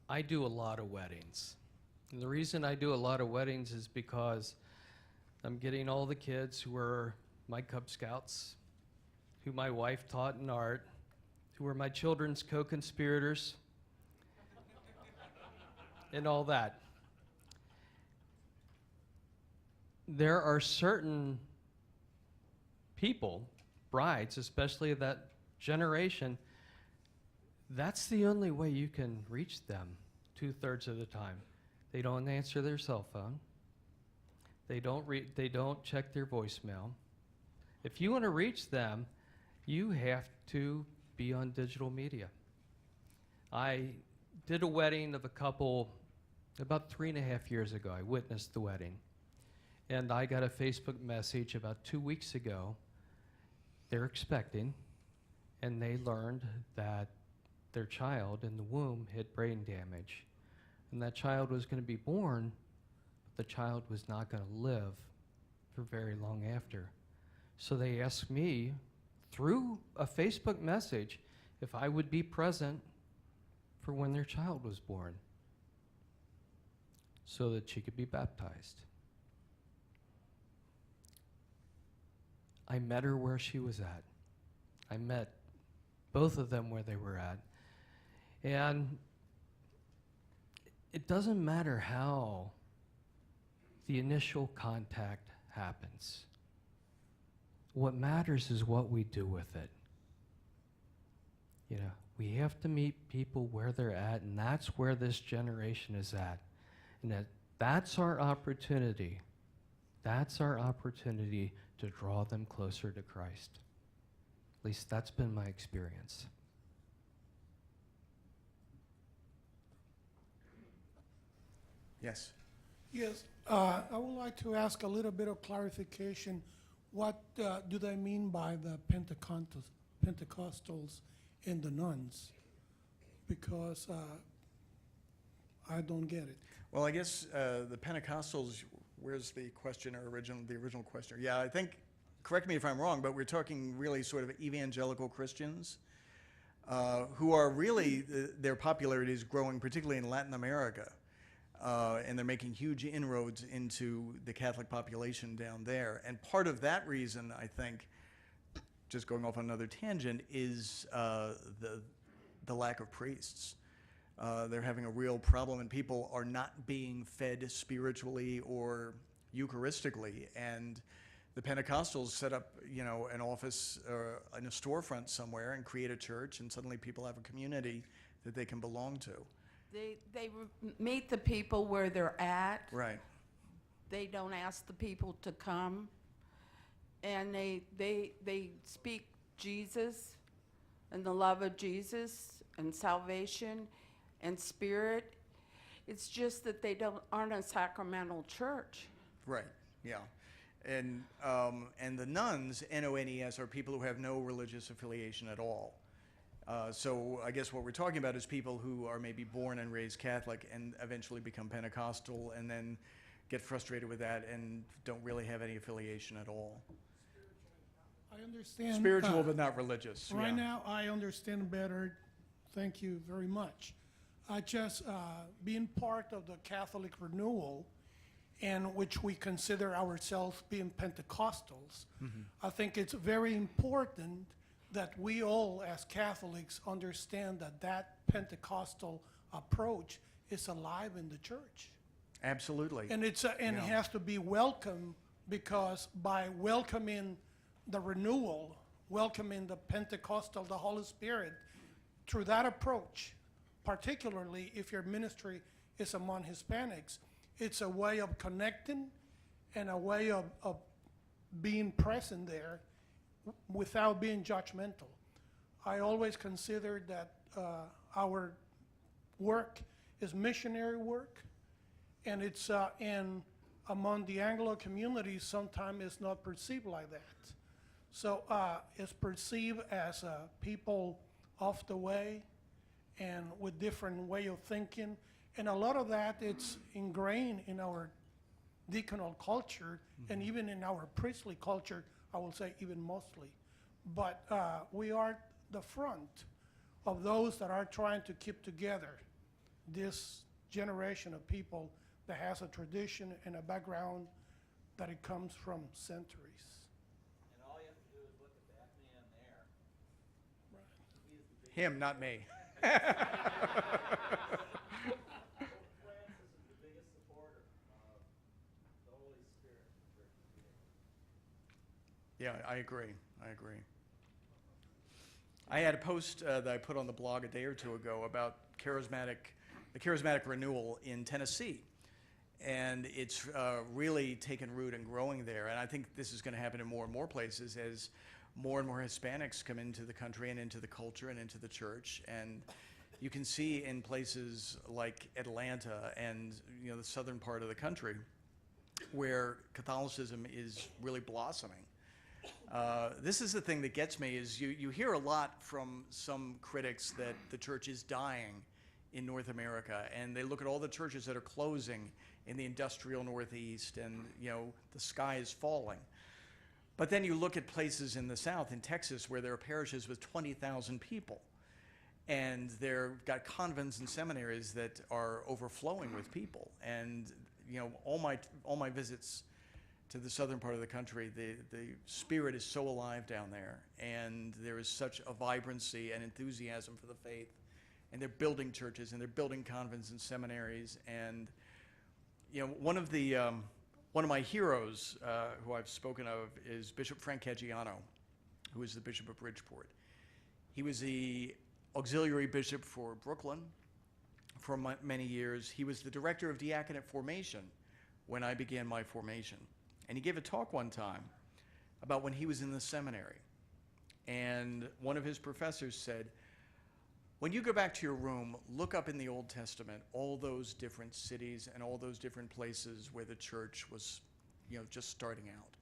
I do a lot of weddings. And the reason I do a lot of weddings is because I'm getting all the kids who were my Cub Scouts, who my wife taught in art, who were my children's co-conspirators, and all that. There are certain people, brides, especially of that generation, that's the only way you can reach them 2/3 of the time. They don't answer their cell phone. They don't check their voicemail. If you want to reach them, you have to be on digital media. I did a wedding of a couple about 3.5 years ago. I witnessed the wedding. And I got a Facebook message about 2 weeks ago. They're expecting, and they learned that their child in the womb had brain damage. And that child was going to be born, but the child was not going to live for very long after. So they asked me through a Facebook message if I would be present for when their child was born so that she could be baptized. I met her where she was at. I met both of them where they were at. And it doesn't matter how the initial contact happens. What matters is what we do with it. We have to meet people where they're at, and that's where this generation is at. And that's our opportunity. that's our opportunity to draw them closer to Christ. At least that's been my experience. Yes. Yes, I would like to ask a little bit of clarification. What do they mean by the Pentecostals and the nuns? Because I don't get it. Well, I guess the Pentecostals, where's the questioner, the original questioner? Yeah, I think, correct me if I'm wrong, but we're talking really sort of evangelical Christians who are really, their popularity is growing, particularly in Latin America. And they're making huge inroads into the Catholic population down there. And part of that reason, I think, just going off on another tangent, is the lack of priests. They're having a real problem, and people are not being fed spiritually or Eucharistically. And the Pentecostals set up, an office in a storefront somewhere and create a church, and suddenly people have a community that they can belong to. They meet the people where they're at. Right. They don't ask the people to come. And they speak Jesus and the love of Jesus and salvation and spirit. It's just that they aren't a sacramental church. Right, yeah. And the nuns, N-O-N-E-S, are people who have no religious affiliation at all. So I guess what we're talking about is people who are maybe born and raised Catholic and eventually become Pentecostal and then get frustrated with that and don't really have any affiliation at all. I understand. Spiritual but not religious. Right yeah. now, I understand better. Thank you very much. I just, being part of the Catholic renewal, in which we consider ourselves being Pentecostals, I think it's very important that we all as Catholics understand that Pentecostal approach is alive in the church. Absolutely. And it has to be welcome, because by welcoming the renewal, welcoming the Pentecostal, the Holy Spirit, through that approach, particularly if your ministry is among Hispanics, it's a way of connecting and a way of being present there without being judgmental. I always consider that our work is missionary work, and it's among the Anglo communities sometimes it's not perceived like that. So it's perceived as people off the way and with different way of thinking, and a lot of that it's ingrained in our deaconal culture and even in our priestly culture, I will say even mostly. But we are the front of those that are trying to keep together this generation of people that has a tradition and a background that it comes from centuries. And all you have to do is look at that man there. Right. Him, not me. Yeah, I agree. I had a post that I put on the blog a day or two ago about the charismatic renewal in Tennessee. And it's really taken root and growing there. And I think this is going to happen in more and more places as more and more Hispanics come into the country and into the culture and into the church. And you can see in places like Atlanta and the southern part of the country where Catholicism is really blossoming. This is the thing that gets me is you hear a lot from some critics that the church is dying in North America, and they look at all the churches that are closing in the industrial Northeast, and the sky is falling. But then you look at places in the South, in Texas, where there are parishes with 20,000 people, and they've got convents and seminaries that are overflowing with people. And all my visits to the southern part of the country, the spirit is so alive down there, and there is such a vibrancy and enthusiasm for the faith, and they're building churches and they're building convents and seminaries. And one of my heroes who I've spoken of is Bishop Frank Caggiano, who is the Bishop of Bridgeport. He was the auxiliary bishop for Brooklyn for many years. He was the director of diaconate formation when I began my formation. And he gave a talk one time about when he was in the seminary. And one of his professors said, when you go back to your room, look up in the Old Testament all those different cities and all those different places where the church was, just starting out.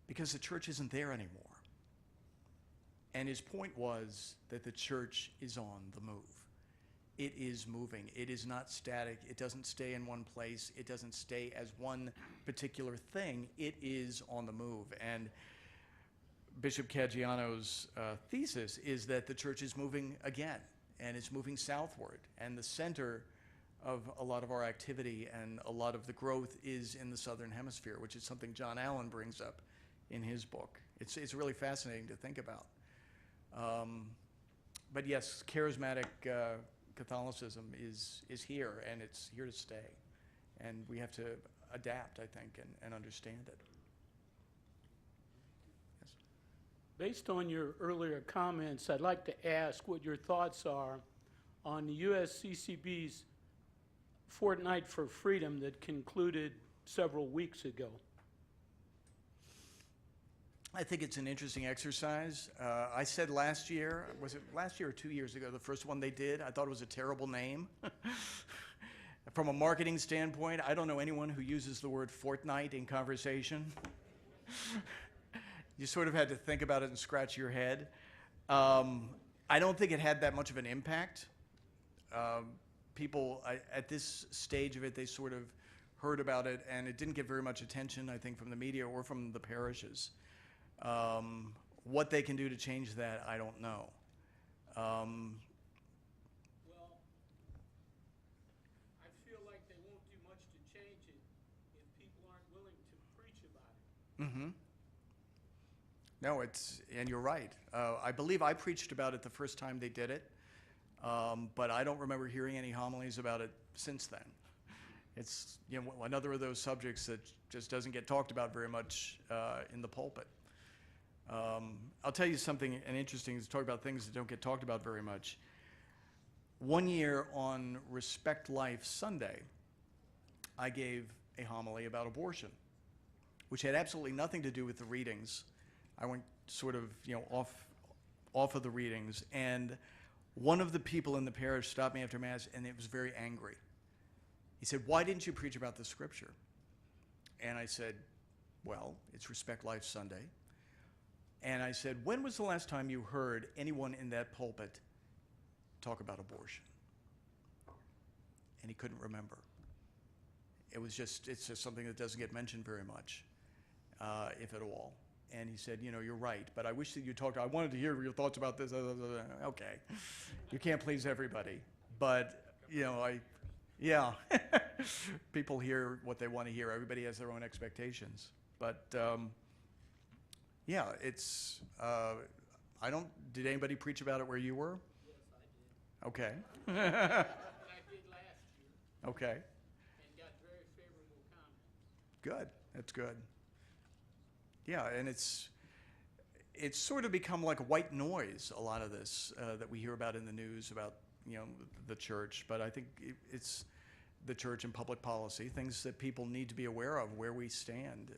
Because the church isn't there anymore. And his point was that the church is on the move. It is moving. It is not static. It doesn't stay in one place. It doesn't stay as one particular thing. It is on the move. And Bishop Caggiano's thesis is that the church is moving again, and it's moving southward. And the center of a lot of our activity and a lot of the growth is in the southern hemisphere, which is something John Allen brings up in his book. It's really fascinating to think about. But yes, charismatic Catholicism is here, and it's here to stay. And we have to adapt, I think, and understand it. Yes. Based on your earlier comments, I'd like to ask what your thoughts are on the USCCB's Fortnight for Freedom that concluded several weeks ago. I think it's an interesting exercise. I said last year, was it last year or 2 years ago, the first one they did, I thought it was a terrible name. From a marketing standpoint, I don't know anyone who uses the word fortnight in conversation. You sort of had to think about it and scratch your head. I don't think it had that much of an impact. People, at this stage of it, they sort of heard about it, and it didn't get very much attention, I think, from the media or from the parishes. What they can do to change that, I don't know. Well, I feel like they won't do much to change it if people aren't willing to preach about it. Mm-hmm. No, and you're right. I believe I preached about it the first time they did it, but I don't remember hearing any homilies about it since then. It's another of those subjects that just doesn't get talked about very much in the pulpit. I'll tell you something interesting to talk about things that don't get talked about very much. One year on Respect Life Sunday, I gave a homily about abortion, which had absolutely nothing to do with the readings. I went sort of, off of the readings, and one of the people in the parish stopped me after Mass, and it was very angry. He said, "Why didn't you preach about the scripture?" And I said, "Well, it's Respect Life Sunday." And I said, "When was the last time you heard anyone in that pulpit talk about abortion?" And he couldn't remember. It's just something that doesn't get mentioned very much, if at all. And he said, "You're right, but I wish that you talked, I wanted to hear your thoughts about this." Okay, you can't please everybody, but, yeah. People hear what they want to hear. Everybody has their own expectations. But, yeah, it's, did anybody preach about it where you were? Yes, I did. Okay. I did last year. Okay. And got very favorable comments. Good. That's good. Yeah, and it's sort of become like white noise, a lot of this that we hear about in the news about, the church. But I think it's the church and public policy, things that people need to be aware of, where we stand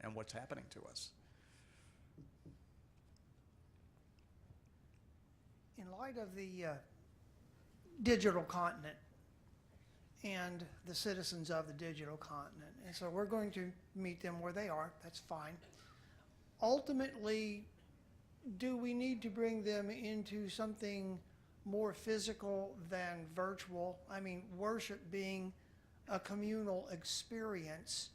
and what's happening to us. In light of the digital continent and the citizens of the digital continent, and so we're going to meet them where they are, that's fine. Ultimately, do we need to bring them into something more physical than virtual? I mean, worship being a communal experience,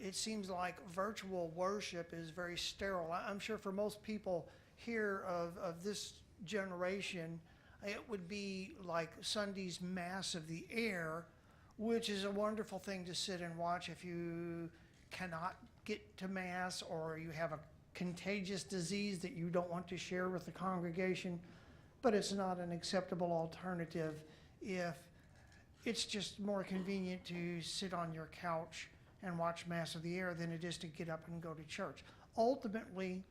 it seems like virtual worship is very sterile. I'm sure for most people here of this generation, it would be like Sunday's Mass of the Air, which is a wonderful thing to sit and watch if you cannot get to Mass or you have a contagious disease that you don't want to share with the congregation. But it's not an acceptable alternative if it's just more convenient to sit on your couch and watch Mass of the Air than it is to get up and go to church. Ultimately,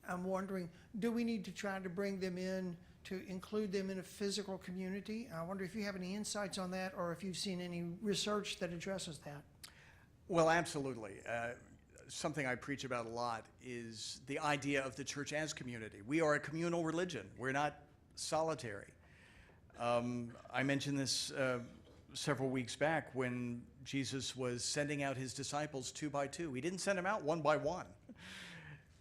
I'm wondering, do we need to try to bring them in to include them in a physical community? I wonder if you have any insights on that or if you've seen any research that addresses that. Well, absolutely. Something I preach about a lot is the idea of the church as community. We are a communal religion. We're not solitary. I mentioned this several weeks back when Jesus was sending out his disciples 2 by 2. He didn't send them out 1 by 1.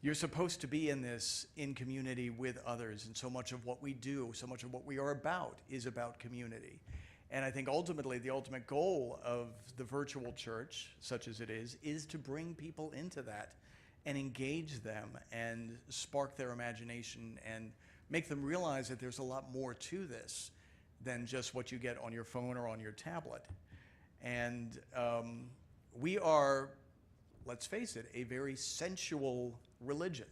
You're supposed to be in this in community with others, and so much of what we do, so much of what we are about is about community. And I think ultimately the ultimate goal of the virtual church, such as it is to bring people into that and engage them and spark their imagination and make them realize that there's a lot more to this than just what you get on your phone or on your tablet. And we are, let's face it, a very sensual religion.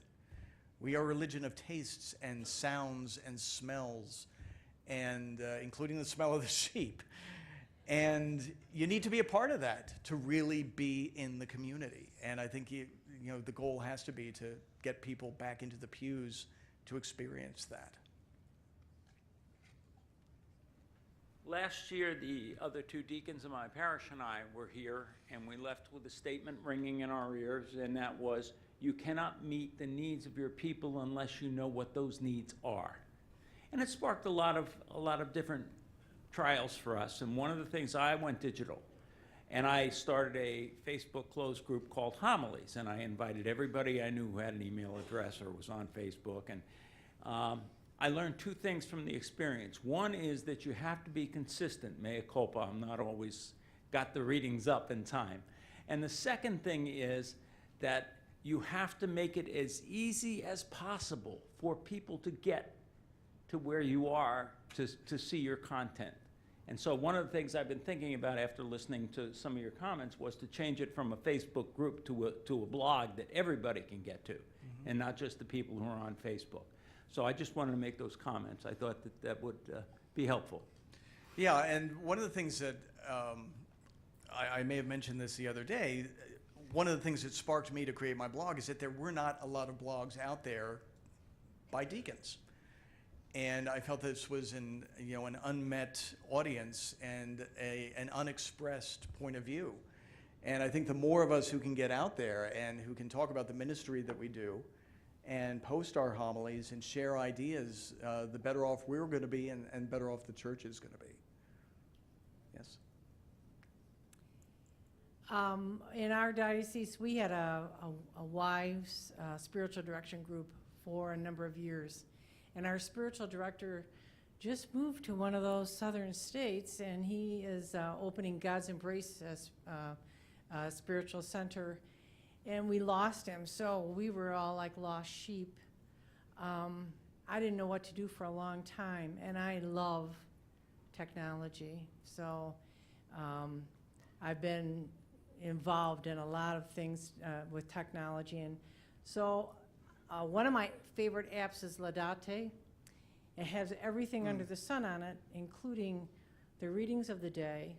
We are a religion of tastes and sounds and smells, and including the smell of the sheep. And you need to be a part of that to really be in the community. And I think the goal has to be to get people back into the pews to experience that. Last year, the other 2 deacons in my parish and I were here, and we left with a statement ringing in our ears, and that was, you cannot meet the needs of your people unless you know what those needs are. And it sparked a lot of different trials for us. And one of the things, I went digital, and I started a Facebook closed group called Homilies, and I invited everybody I knew who had an email address or was on Facebook. And I learned 2 things from the experience. One is that you have to be consistent. Mea culpa, I'm not always got the readings up in time. And the second thing is that you have to make it as easy as possible for people to get to where you are to see your content. And so one of the things I've been thinking about after listening to some of your comments was to change it from a Facebook group to a blog that everybody can get to, and not just the people who are on Facebook. So I just wanted to make those comments. I thought that would be helpful. Yeah, and one of the things that I may have mentioned this the other day, one of the things that sparked me to create my blog is that there were not a lot of blogs out there by deacons. And I felt this was an unmet audience and an unexpressed point of view. And I think the more of us who can get out there and who can talk about the ministry that we do and post our homilies and share ideas, the better off we're going to be and better off the church is going to be. Yes? In our diocese, we had a wives spiritual direction group for a number of years. And our spiritual director just moved to one of those southern states, and he is opening God's Embrace spiritual center, and we lost him. So we were all like lost sheep. I didn't know what to do for a long time, and I love technology. So I've been involved in a lot of things with technology. And so one of my favorite apps is Laudate. It has everything under the sun on it, including the readings of the day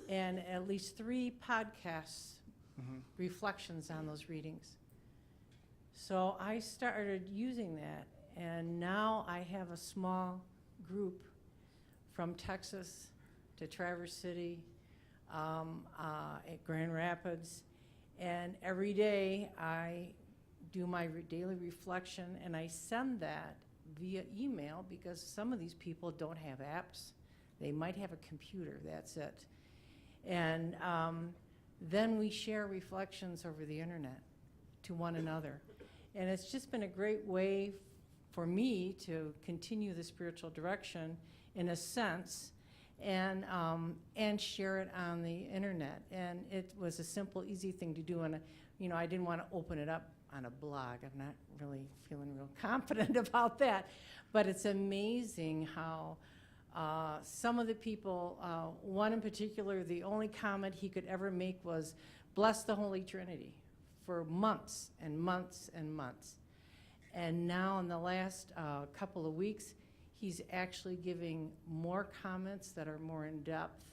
and at least 3 podcasts, reflections on those readings. So I started using that, and now I have a small group from Texas to Traverse City, at Grand Rapids, and every day I do my daily reflection, and I send that via email because some of these people don't have apps. They might have a computer, that's it. And then we share reflections over the internet to one another. And it's just been a great way for me to continue the spiritual direction in a sense, and share it on the internet. And it was a simple, easy thing to do. And I didn't want to open it up on a blog. I'm not really feeling real confident about that. But it's amazing how some of the people, one in particular, the only comment he could ever make was, "Bless the Holy Trinity," for months and months and months. And now in the last couple of weeks, he's actually giving more comments that are more in depth.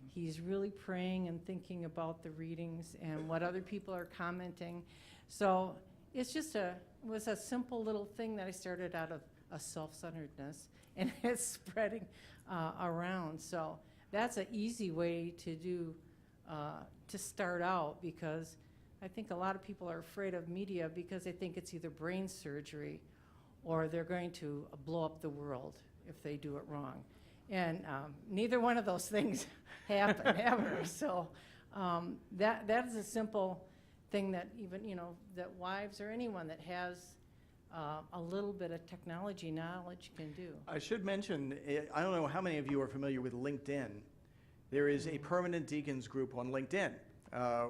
He's really praying and thinking about the readings and what other people are commenting. So it's just was a simple little thing that I started out of a self-centeredness, and it's spreading around. So that's an easy way to do to start out, because I think a lot of people are afraid of media because they think it's either brain surgery or they're going to blow up the world if they do it wrong. And neither one of those things happen ever. So that is a simple thing that even, that wives or anyone that has a little bit of technology knowledge can do. I should mention, I don't know how many of you are familiar with LinkedIn. There is a permanent deacons group on LinkedIn,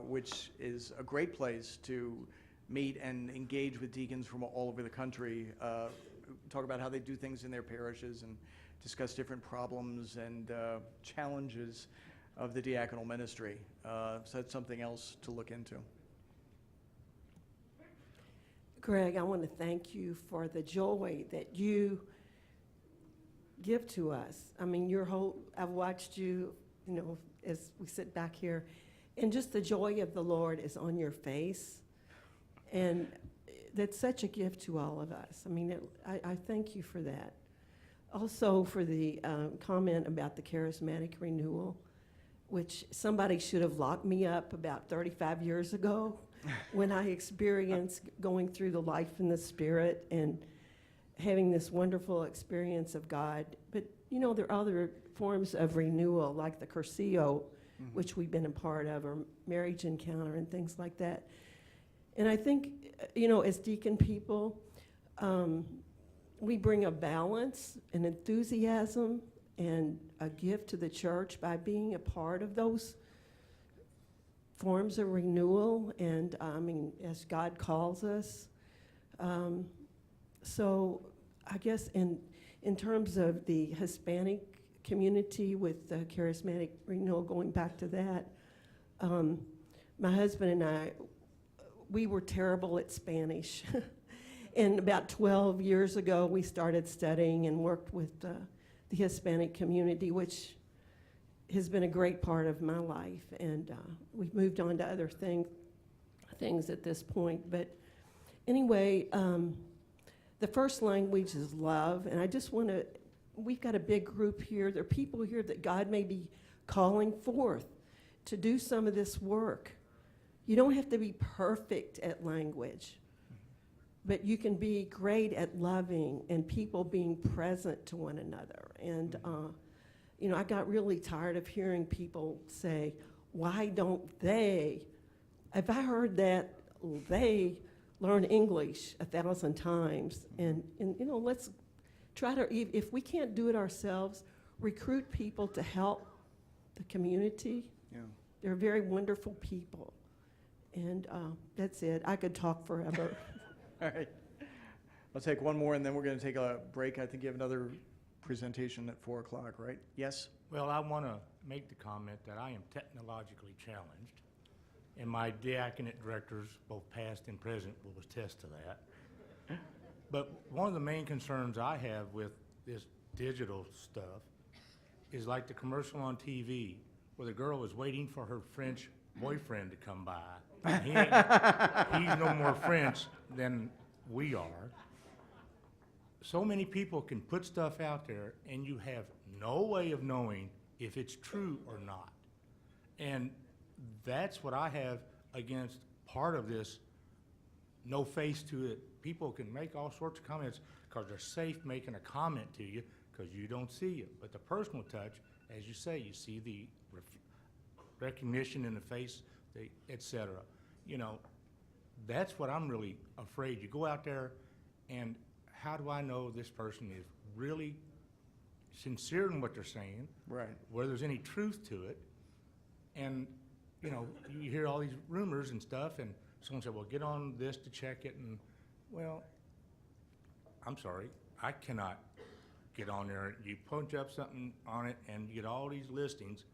which is a great place to meet and engage with deacons from all over the country, talk about how they do things in their parishes and discuss different problems and challenges of the diaconal ministry. So that's something else to look into. Greg, I want to thank you for the joy that you give to us. I mean, I've watched you, as we sit back here, and just the joy of the Lord is on your face. And that's such a gift to all of us. I mean, I thank you for that. Also for the comment about the charismatic renewal, which somebody should have locked me up about 35 years ago when I experienced going through the life in the Spirit and having this wonderful experience of God. But, there are other forms of renewal, like the Curcio, which we've been a part of, or marriage encounter and things like that. And I think, as deacon people, we bring a balance, an enthusiasm, and a gift to the church by being a part of those forms of renewal, and as God calls us. So I guess in terms of the Hispanic community with the charismatic renewal, going back to that, my husband and I, we were terrible at Spanish. And about 12 years ago, we started studying and worked with the Hispanic community, which has been a great part of my life. And we've moved on to other things at this point. But anyway, the first language is love. And I just want to, we've got a big group here. There are people here that God may be calling forth to do some of this work. You don't have to be perfect at language, but you can be great at loving and people being present to one another. And, I got really tired of hearing people say, why don't they? If I heard that, they learn English 1,000 times. And let's try to, if we can't do it ourselves, recruit people to help the community. Yeah. They're very wonderful people. And that's it. I could talk forever. All right. I'll take one more, and then we're going to take a break. I think you have another presentation at 4 o'clock, right? Yes? Well, I want to make the comment that I am technologically challenged, and my diaconate directors, both past and present, will attest to that. But one of the main concerns I have with this digital stuff is like the commercial on TV where the girl is waiting for her French boyfriend to come by. He's no more French than we are. So many people can put stuff out there and you have no way of knowing if it's true or not. And that's what I have against part of this no face to it. People can make all sorts of comments because they're safe making a comment to you because you don't see it. But the personal touch, as you say, you see the recognition in the face, et cetera. That's what I'm really afraid. You go out there and how do I know this person is really sincere in what they're saying? Right. Whether there's any truth to it. And, you hear all these rumors and stuff, and someone said, well, get on this to check it. And, well, I'm sorry, I cannot get on there. You punch up something on it, and you get all these listings.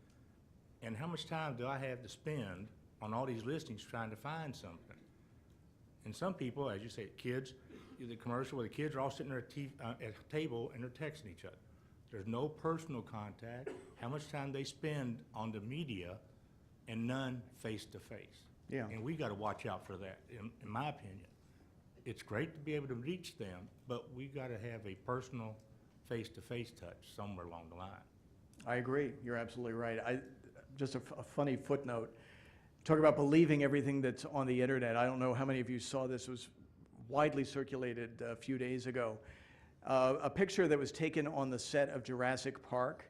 And how much time do I have to spend on all these listings trying to find something? And some people, as you say, kids, the commercial where the kids are all sitting there at a table and they're texting each other. There's no personal contact. How much time they spend on the media and none face-to-face. Yeah. And we got to watch out for that, in my opinion. It's great to be able to reach them, but we got to have a personal face-to-face touch somewhere along the line. I agree. You're absolutely right. just a funny footnote. Talk about believing everything that's on the internet. I don't know how many of you saw this. It was widely circulated a few days ago. A picture that was taken on the set of Jurassic Park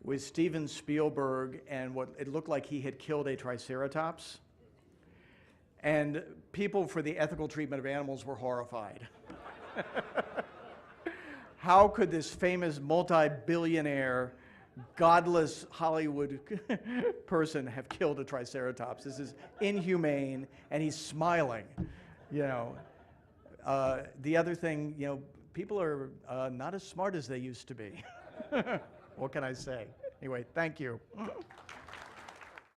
with Steven Spielberg, and what it looked like he had killed a triceratops. And people for the ethical treatment of animals were horrified. How could this famous multi-billionaire, godless Hollywood person have killed a triceratops? This is inhumane, and he's smiling, you know. The other thing, you know, people are not as smart as they used to be. What can I say? Anyway, thank you.